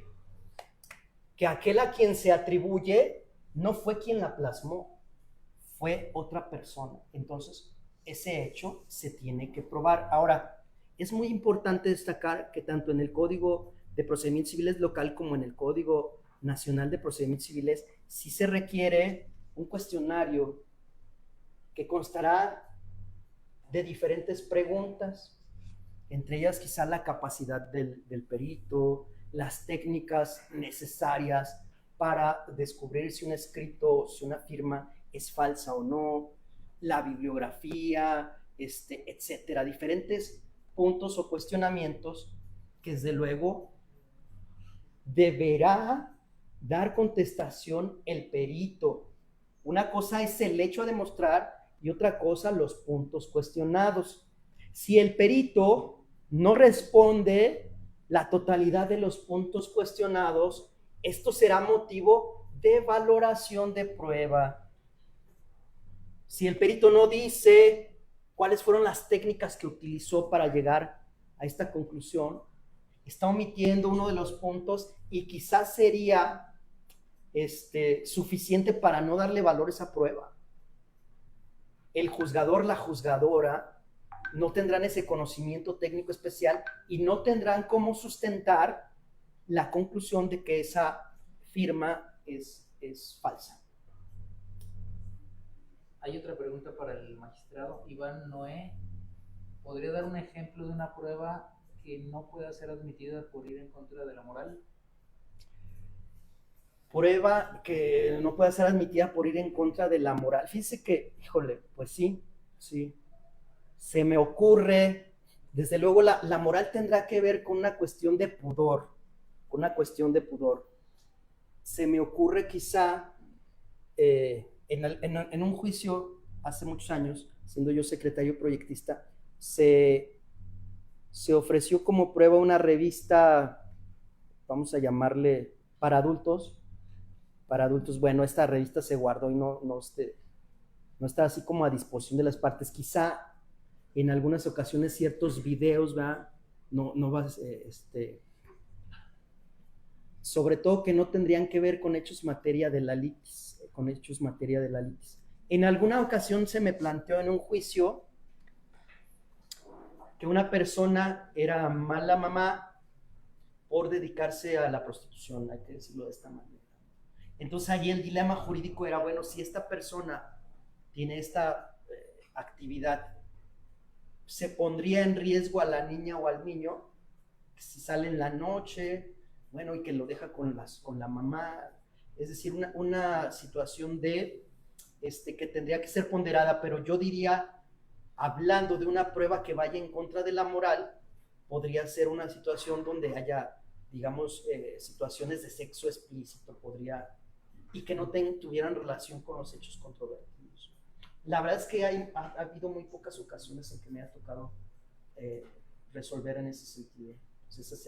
Que aquel a quien se atribuye no fue quien la plasmó, fue otra persona. Entonces, ese hecho se tiene que probar. Ahora, es muy importante destacar que tanto en el Código de Procedimientos Civiles local como en el Código Nacional de Procedimientos Civiles sí se requiere un cuestionario que constará de diferentes preguntas, entre ellas quizá la capacidad del perito, las técnicas necesarias para descubrir si un escrito, si una firma es falsa o no, la bibliografía, etcétera, diferentes puntos o cuestionamientos que desde luego deberá dar contestación el perito. Una cosa es el hecho a demostrar y otra cosa los puntos cuestionados. Si el perito no responde la totalidad de los puntos cuestionados, esto será motivo de valoración de prueba. Si el perito no dice cuáles fueron las técnicas que utilizó para llegar a esta conclusión, está omitiendo uno de los puntos y quizás sería suficiente para no darle valor a esa prueba. El juzgador, la juzgadora, no tendrán ese conocimiento técnico especial y no tendrán cómo sustentar la conclusión de que esa firma es falsa. Hay otra pregunta para el magistrado Iván Noé. ¿Podría dar un ejemplo de una prueba que no pueda ser admitida por ir en contra de la moral? Prueba que no pueda ser admitida por ir en contra de la moral. Fíjese que, híjole, pues sí. Se me ocurre, desde luego la moral tendrá que ver con una cuestión de pudor, Se me ocurre quizá en un juicio hace muchos años, siendo yo secretario proyectista, se ofreció como prueba una revista, vamos a llamarle para adultos. Bueno, esta revista se guardó y no está así como a disposición de las partes. Quizá en algunas ocasiones ciertos videos, ¿verdad? No va, sobre todo que no tendrían que ver con hechos materia de la litis, En alguna ocasión se me planteó en un juicio que una persona era mala mamá por dedicarse a la prostitución, hay que decirlo de esta manera. Entonces allí el dilema jurídico era, bueno, si esta persona tiene esta actividad, se pondría en riesgo a la niña o al niño que si sale en la noche, bueno, y que lo deja con la mamá, es decir, una situación de que tendría que ser ponderada, pero yo diría, hablando de una prueba que vaya en contra de la moral, podría ser una situación donde haya, digamos, situaciones de sexo explícito, y que no tuvieran relación con los hechos controvertidos. La verdad es que ha habido muy pocas ocasiones en que me ha tocado resolver en ese sentido. Entonces esa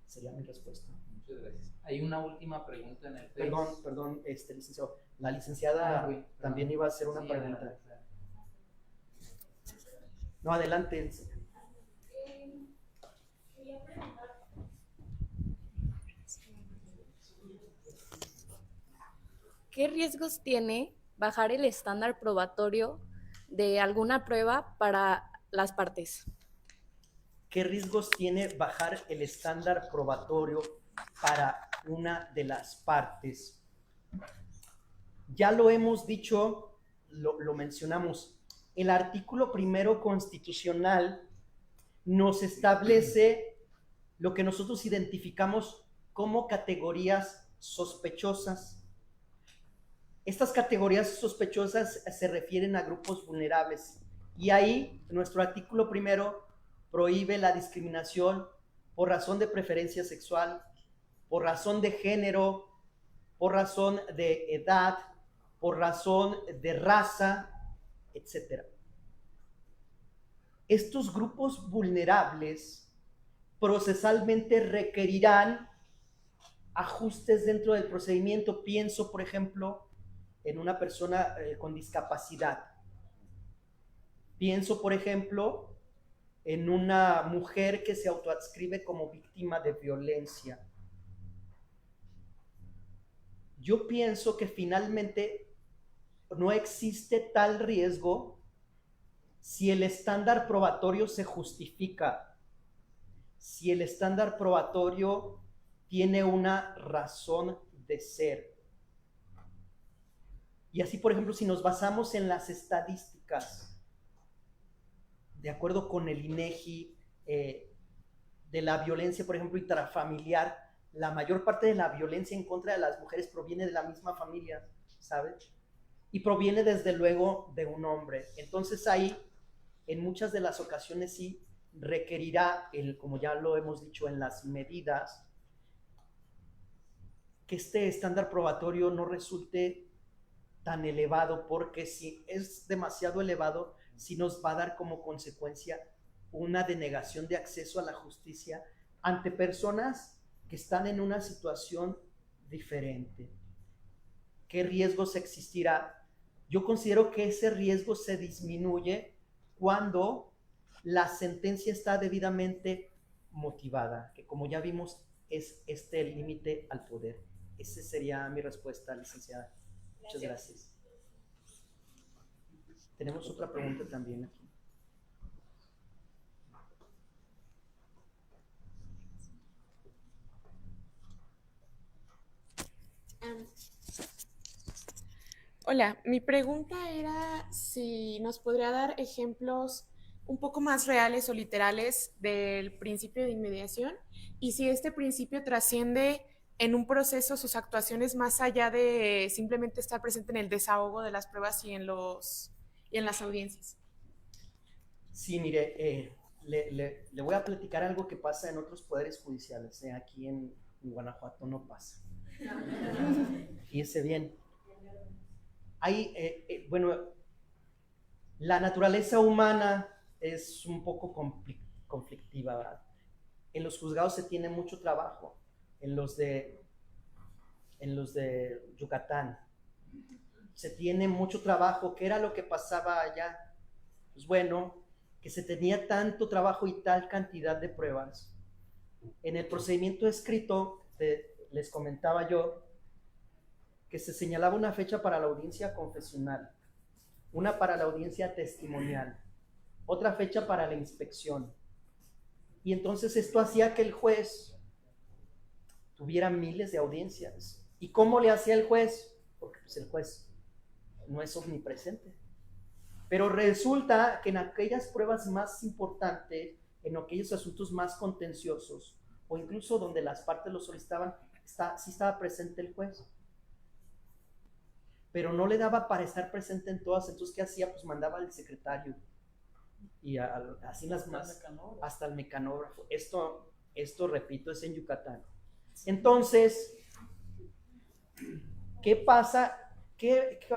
sería mi respuesta. Muchas gracias. Hay una última pregunta en el Face. Perdón, licenciado. La licenciada también iba a hacer una pregunta. Claro. No, adelante. Quería preguntar. ¿Qué riesgos tiene bajar el estándar probatorio de alguna prueba para las partes? ¿Qué riesgos tiene bajar el estándar probatorio para una de las partes? Ya lo hemos dicho, lo mencionamos. El artículo 1 constitucional nos establece lo que nosotros identificamos como categorías sospechosas. Estas categorías sospechosas se refieren a grupos vulnerables y ahí nuestro artículo 1 prohíbe la discriminación por razón de preferencia sexual, por razón de género, por razón de edad, por razón de raza, etc. Estos grupos vulnerables procesalmente requerirán ajustes dentro del procedimiento. Pienso, por ejemplo, en una persona con discapacidad. Pienso, por ejemplo, en una mujer que se autoadscribe como víctima de violencia. Yo pienso que finalmente no existe tal riesgo si el estándar probatorio se justifica, si el estándar probatorio tiene una razón de ser. Y así, por ejemplo, si nos basamos en las estadísticas, de acuerdo con el INEGI, de la violencia, por ejemplo, intrafamiliar, la mayor parte de la violencia en contra de las mujeres proviene de la misma familia, ¿sabes? Y proviene desde luego de un hombre. Entonces ahí, en muchas de las ocasiones sí requerirá, como ya lo hemos dicho en las medidas, que este estándar probatorio no resulte tan elevado, porque si es demasiado elevado, sí nos va a dar como consecuencia una denegación de acceso a la justicia ante personas que están en una situación diferente. ¿Qué riesgos existirá? Yo considero que ese riesgo se disminuye cuando la sentencia está debidamente motivada, que como ya vimos es el límite al poder. Esa sería mi respuesta, licenciada. Muchas gracias. Tenemos otra pregunta también aquí. Hola, mi pregunta era si nos podría dar ejemplos un poco más reales o literales del principio de inmediación y si este principio trasciende en un proceso sus actuaciones más allá de simplemente estar presente en el desahogo de las pruebas y en las audiencias. Sí, mire, le voy a platicar algo que pasa en otros poderes judiciales. Aquí en Guanajuato no pasa. Fíjese bien. Bueno, la naturaleza humana es un poco conflictiva, ¿verdad? En los juzgados se tiene mucho trabajo, en los de Yucatán se tiene mucho trabajo. ¿Qué era lo que pasaba allá? Pues bueno, que se tenía tanto trabajo y tal cantidad de pruebas. En el procedimiento escrito, les comentaba yo, que se señalaba una fecha para la audiencia confesional, una para la audiencia testimonial, otra fecha para la inspección. Y entonces esto hacía que el juez tuviera miles de audiencias. ¿Y cómo le hacía el juez? Porque pues el juez no es omnipresente. Pero resulta que en aquellas pruebas más importantes, en aquellos asuntos más contenciosos, o incluso donde las partes lo solicitaban, sí estaba presente el juez. Pero no le daba para estar presente en todas. Entonces, ¿qué hacía? Pues mandaba al secretario y así las más, hasta el mecanógrafo. Esto, repito, es en Yucatán. Entonces, ¿qué pasa?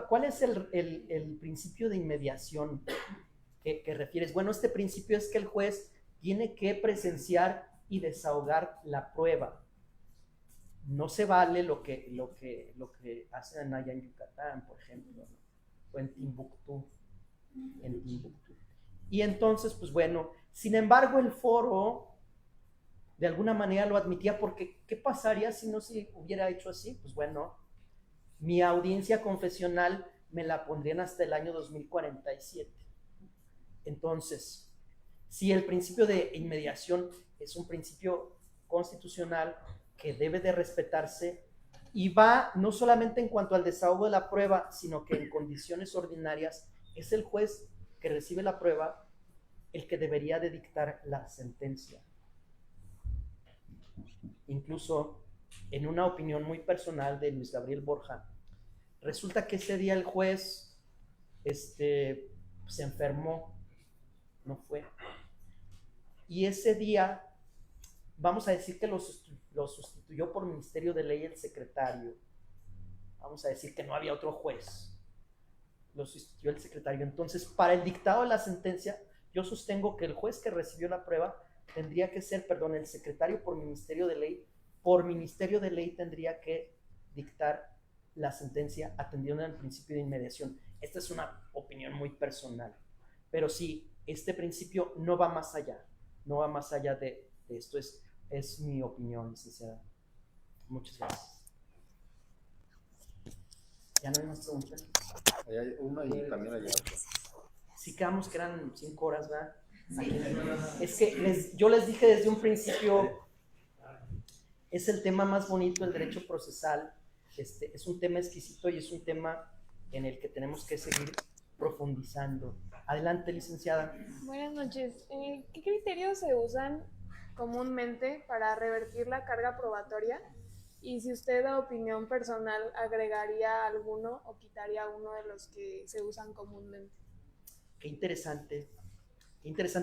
¿Cuál es el principio de inmediación que refieres? Bueno, este principio es que el juez tiene que presenciar y desahogar la prueba. No se vale lo que hacen allá en Yucatán, por ejemplo, ¿no? O en Timbuktu. Y entonces, pues bueno, sin embargo, el foro de alguna manera lo admitía, porque ¿qué pasaría si no se hubiera hecho así? Pues bueno, mi audiencia confesional me la pondrían hasta el año 2047. Entonces, si el principio de inmediación es un principio constitucional que debe de respetarse y va no solamente en cuanto al desahogo de la prueba, sino que en condiciones ordinarias es el juez que recibe la prueba el que debería de dictar la sentencia. Incluso en una opinión muy personal de Luis Gabriel Borja, resulta que ese día el juez se enfermó, no fue. Y ese día, vamos a decir que lo sustituyó por Ministerio de Ley el secretario. Vamos a decir que no había otro juez. Lo sustituyó el secretario. Entonces, para el dictado de la sentencia, yo sostengo que el juez que recibió la prueba tendría que ser, el secretario por Ministerio de Ley. Por Ministerio de Ley tendría que dictar la sentencia atendiendo al principio de inmediación. Esta es una opinión muy personal. Pero sí, este principio no va más allá. No va más allá de esto. Es mi opinión, licenciada. Muchas gracias. ¿Ya no hay más preguntas? Hay una y también hay otra. Sí, quedamos que eran 5 horas, ¿verdad? Es que yo les dije desde un principio, es el tema más bonito, el derecho procesal. Es un tema exquisito y es un tema en el que tenemos que seguir profundizando. Adelante, licenciada. Buenas noches. ¿Qué criterios se usan comúnmente para revertir la carga probatoria? Y si usted, a opinión personal, agregaría alguno o quitaría uno de los que se usan comúnmente. Qué interesante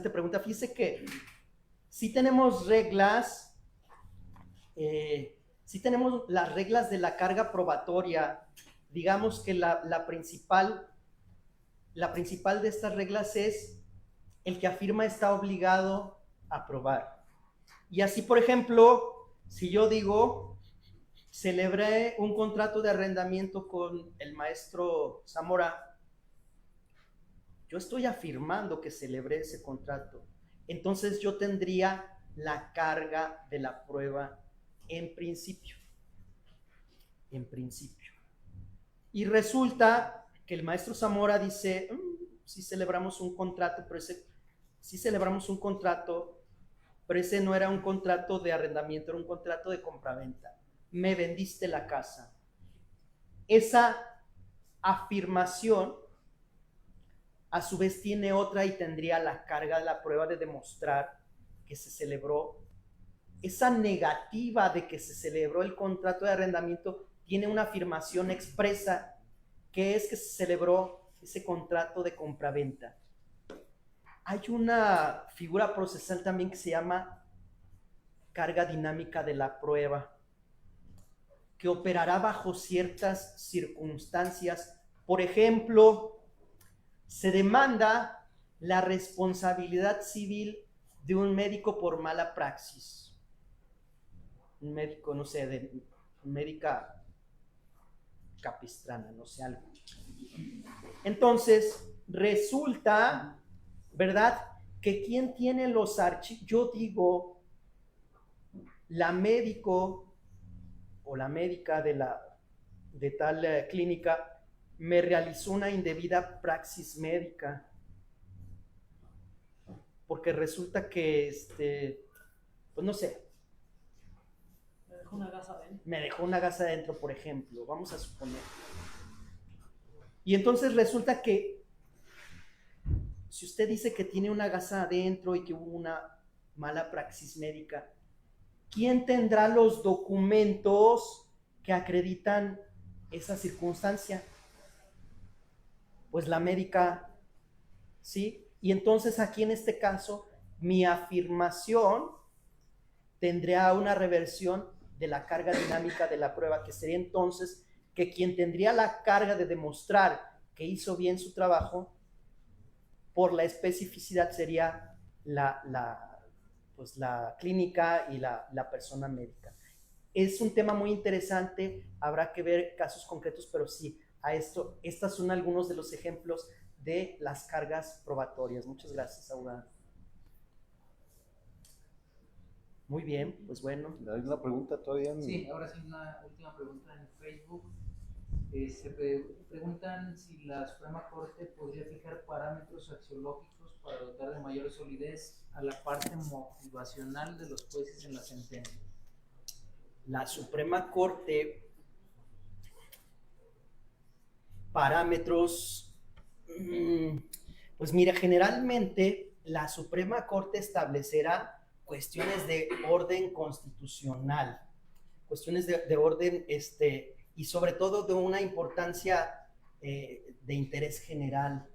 pregunta. Fíjese que sí tenemos reglas, sí tenemos las reglas de la carga probatoria. Digamos que la principal de estas reglas es el que afirma está obligado a probar. Y así, por ejemplo, si yo digo, celebré un contrato de arrendamiento con el maestro Zamora, yo estoy afirmando que celebré ese contrato. Entonces yo tendría la carga de la prueba en principio. Y resulta que el maestro Zamora dice, sí celebramos un contrato, pero ese no era un contrato de arrendamiento, era un contrato de compraventa. Me vendiste la casa. Esa afirmación a su vez tiene otra y tendría la carga de la prueba de demostrar que se celebró. Esa negativa de que se celebró el contrato de arrendamiento tiene una afirmación expresa, que es que se celebró ese contrato de compraventa. Hay una figura procesal también que se llama carga dinámica de la prueba, que operará bajo ciertas circunstancias. Por ejemplo, se demanda la responsabilidad civil de un médico por mala praxis. Un médico, no sé, de médica capistrana, no sé, algo. Entonces, resulta, ¿verdad?, que quien tiene los archivos, yo digo, la médico o la médica de tal clínica me realizó una indebida praxis médica, porque resulta que, pues no sé, Me dejó una gasa adentro. me dejó una gasa adentro, por ejemplo, vamos a suponer. Y entonces resulta que si usted dice que tiene una gasa adentro y que hubo una mala praxis médica, ¿quién tendrá los documentos que acreditan esa circunstancia? Pues la médica, ¿sí? Y entonces aquí en este caso, mi afirmación tendría una reversión de la carga dinámica de la prueba, que sería entonces que quien tendría la carga de demostrar que hizo bien su trabajo por la especificidad sería la clínica y la persona médica. Es un tema muy interesante, habrá que ver casos concretos, pero sí, estas son algunos de los ejemplos de las cargas probatorias. Muchas gracias, abogada. Muy bien, pues bueno. ¿Hay una pregunta todavía? Sí, ahora sí, una última pregunta en Facebook. Se preguntan si la Suprema Corte podría fijar parámetros axiológicos para dotar de mayor solidez a la parte motivacional de los jueces en la sentencia. La Suprema Corte, parámetros, pues mira, generalmente la Suprema Corte establecerá cuestiones de orden constitucional, cuestiones de orden, y sobre todo de una importancia de interés general.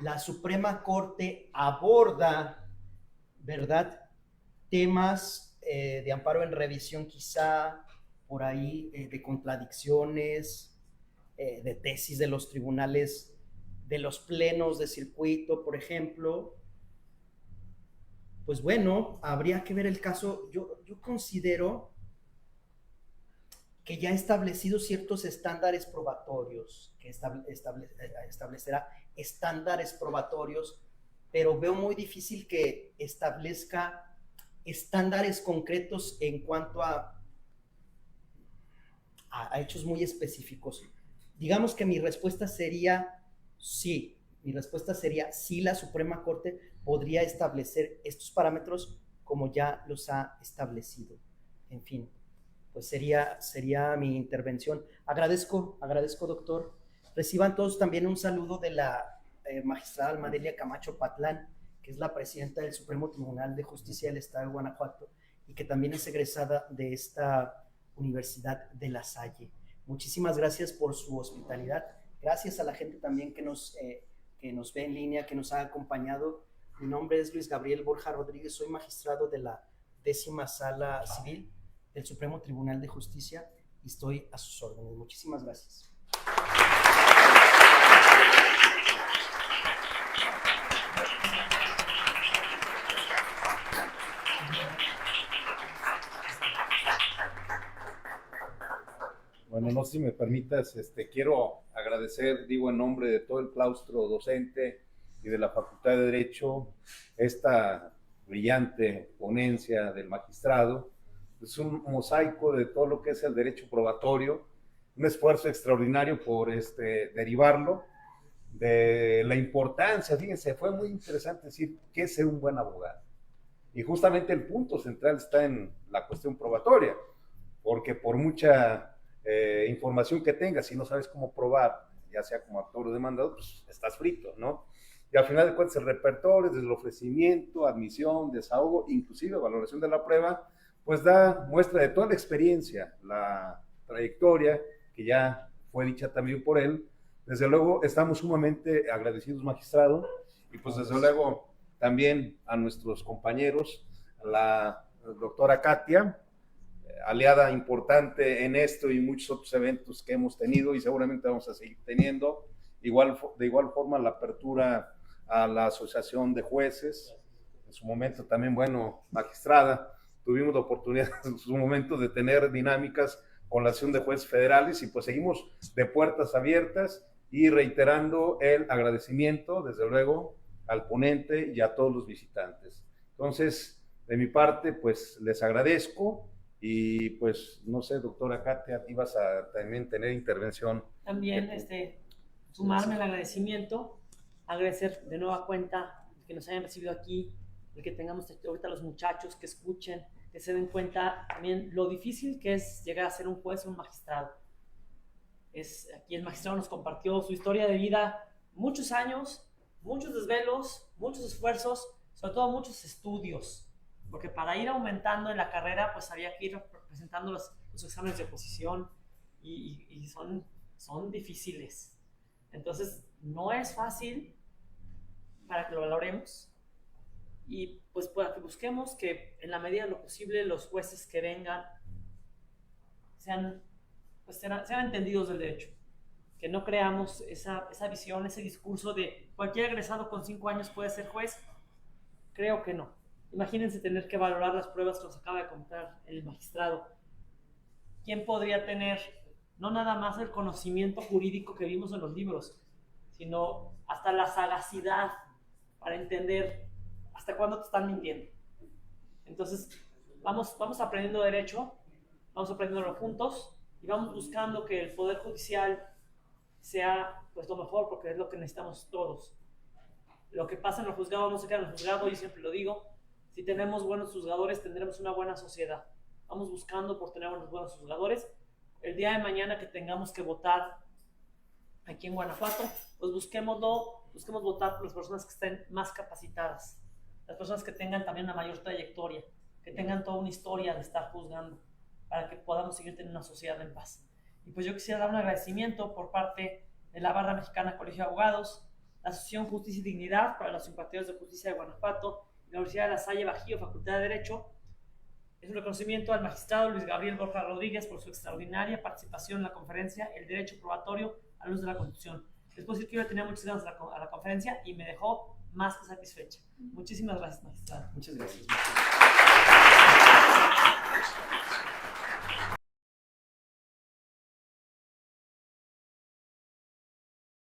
La Suprema Corte aborda, ¿verdad?, temas de amparo en revisión, quizá por ahí, de contradicciones, de tesis de los tribunales, de los plenos de circuito, por ejemplo. Pues bueno, habría que ver el caso. Yo considero que ya ha establecido ciertos estándares probatorios, que establecerá estándares probatorios, pero veo muy difícil que establezca estándares concretos en cuanto a hechos muy específicos. Digamos que mi respuesta sería sí. Mi respuesta sería sí, la Suprema Corte podría establecer estos parámetros como ya los ha establecido. En fin, pues sería mi intervención. Agradezco, doctor. Reciban todos también un saludo de la magistrada Almadelia Camacho Patlán, que es la presidenta del Supremo Tribunal de Justicia del Estado de Guanajuato y que también es egresada de esta Universidad de La Salle. Muchísimas gracias por su hospitalidad. Gracias a la gente también que nos ve en línea, que nos ha acompañado. Mi nombre es Luis Gabriel Borja Rodríguez, soy magistrado de la 10ª Sala Civil del Supremo Tribunal de Justicia y estoy a sus órdenes. Muchísimas gracias. Bueno, no sé si me permitas, quiero agradecer, digo, en nombre de todo el claustro docente y de la Facultad de Derecho, esta brillante ponencia del magistrado. Es un mosaico de todo lo que es el derecho probatorio, un esfuerzo extraordinario por derivarlo de la importancia. Fíjense, fue muy interesante decir qué es ser un buen abogado. Y justamente el punto central está en la cuestión probatoria, porque por mucha información que tengas, si no sabes cómo probar, ya sea como actor o demandado, pues estás frito, ¿no? Y al final de cuentas el repertorio, desde el ofrecimiento, admisión, desahogo, inclusive valoración de la prueba, pues da muestra de toda la experiencia, la trayectoria, que ya fue dicha también por él. Desde luego estamos sumamente agradecidos, magistrado, y pues desde luego también a nuestros compañeros, a la doctora Katia, aliada importante en esto y muchos otros eventos que hemos tenido y seguramente vamos a seguir teniendo. De igual forma, la apertura a la Asociación de Jueces, en su momento también, bueno, magistrada, tuvimos la oportunidad en su momento de tener dinámicas con la Asociación de Jueces Federales y pues seguimos de puertas abiertas y reiterando el agradecimiento, desde luego, al ponente y a todos los visitantes. Entonces, de mi parte, pues les agradezco. Y pues, no sé, doctora Katia, ti vas a también tener intervención. También sumarme al agradecimiento, agradecer de nueva cuenta que nos hayan recibido aquí, el que tengamos ahorita los muchachos que escuchen, que se den cuenta también lo difícil que es llegar a ser un juez o un magistrado. Aquí el magistrado nos compartió su historia de vida, muchos años, muchos desvelos, muchos esfuerzos, sobre todo muchos estudios, porque para ir aumentando en la carrera, pues había que ir presentando los exámenes de oposición y son difíciles. Entonces, no es fácil para que lo valoremos y pues para que busquemos que en la medida de lo posible los jueces que vengan sean entendidos del derecho, que no creamos esa visión, ese discurso de cualquier egresado con 5 años puede ser juez. Creo que no. Imagínense tener que valorar las pruebas que nos acaba de contar el magistrado. ¿Quién podría tener no nada más el conocimiento jurídico que vimos en los libros, sino hasta la sagacidad para entender hasta cuándo te están mintiendo? Entonces, vamos aprendiendo derecho, vamos aprendiéndolo juntos y vamos buscando que el Poder Judicial sea pues lo mejor, porque es lo que necesitamos todos. Lo que pasa en el juzgado no se queda en el juzgado, yo siempre lo digo. Si tenemos buenos juzgadores, tendremos una buena sociedad. Vamos buscando por tener unos buenos juzgadores. El día de mañana que tengamos que votar aquí en Guanajuato, pues busquemos votar por las personas que estén más capacitadas, las personas que tengan también una mayor trayectoria, que tengan toda una historia de estar juzgando, para que podamos seguir teniendo una sociedad en paz. Y pues yo quisiera dar un agradecimiento por parte de la Barra Mexicana Colegio de Abogados, la Asociación Justicia y Dignidad para los Simpatizantes de Justicia de Guanajuato, la Universidad de La Salle Bajío, Facultad de Derecho. Es un reconocimiento al magistrado Luis Gabriel Borja Rodríguez por su extraordinaria participación en la conferencia El Derecho Probatorio a la Luz de la Constitución. Les puedo decir que yo tenía muchas ganas a la conferencia y me dejó más que satisfecha. Muchísimas gracias, magistrado. Muchas gracias.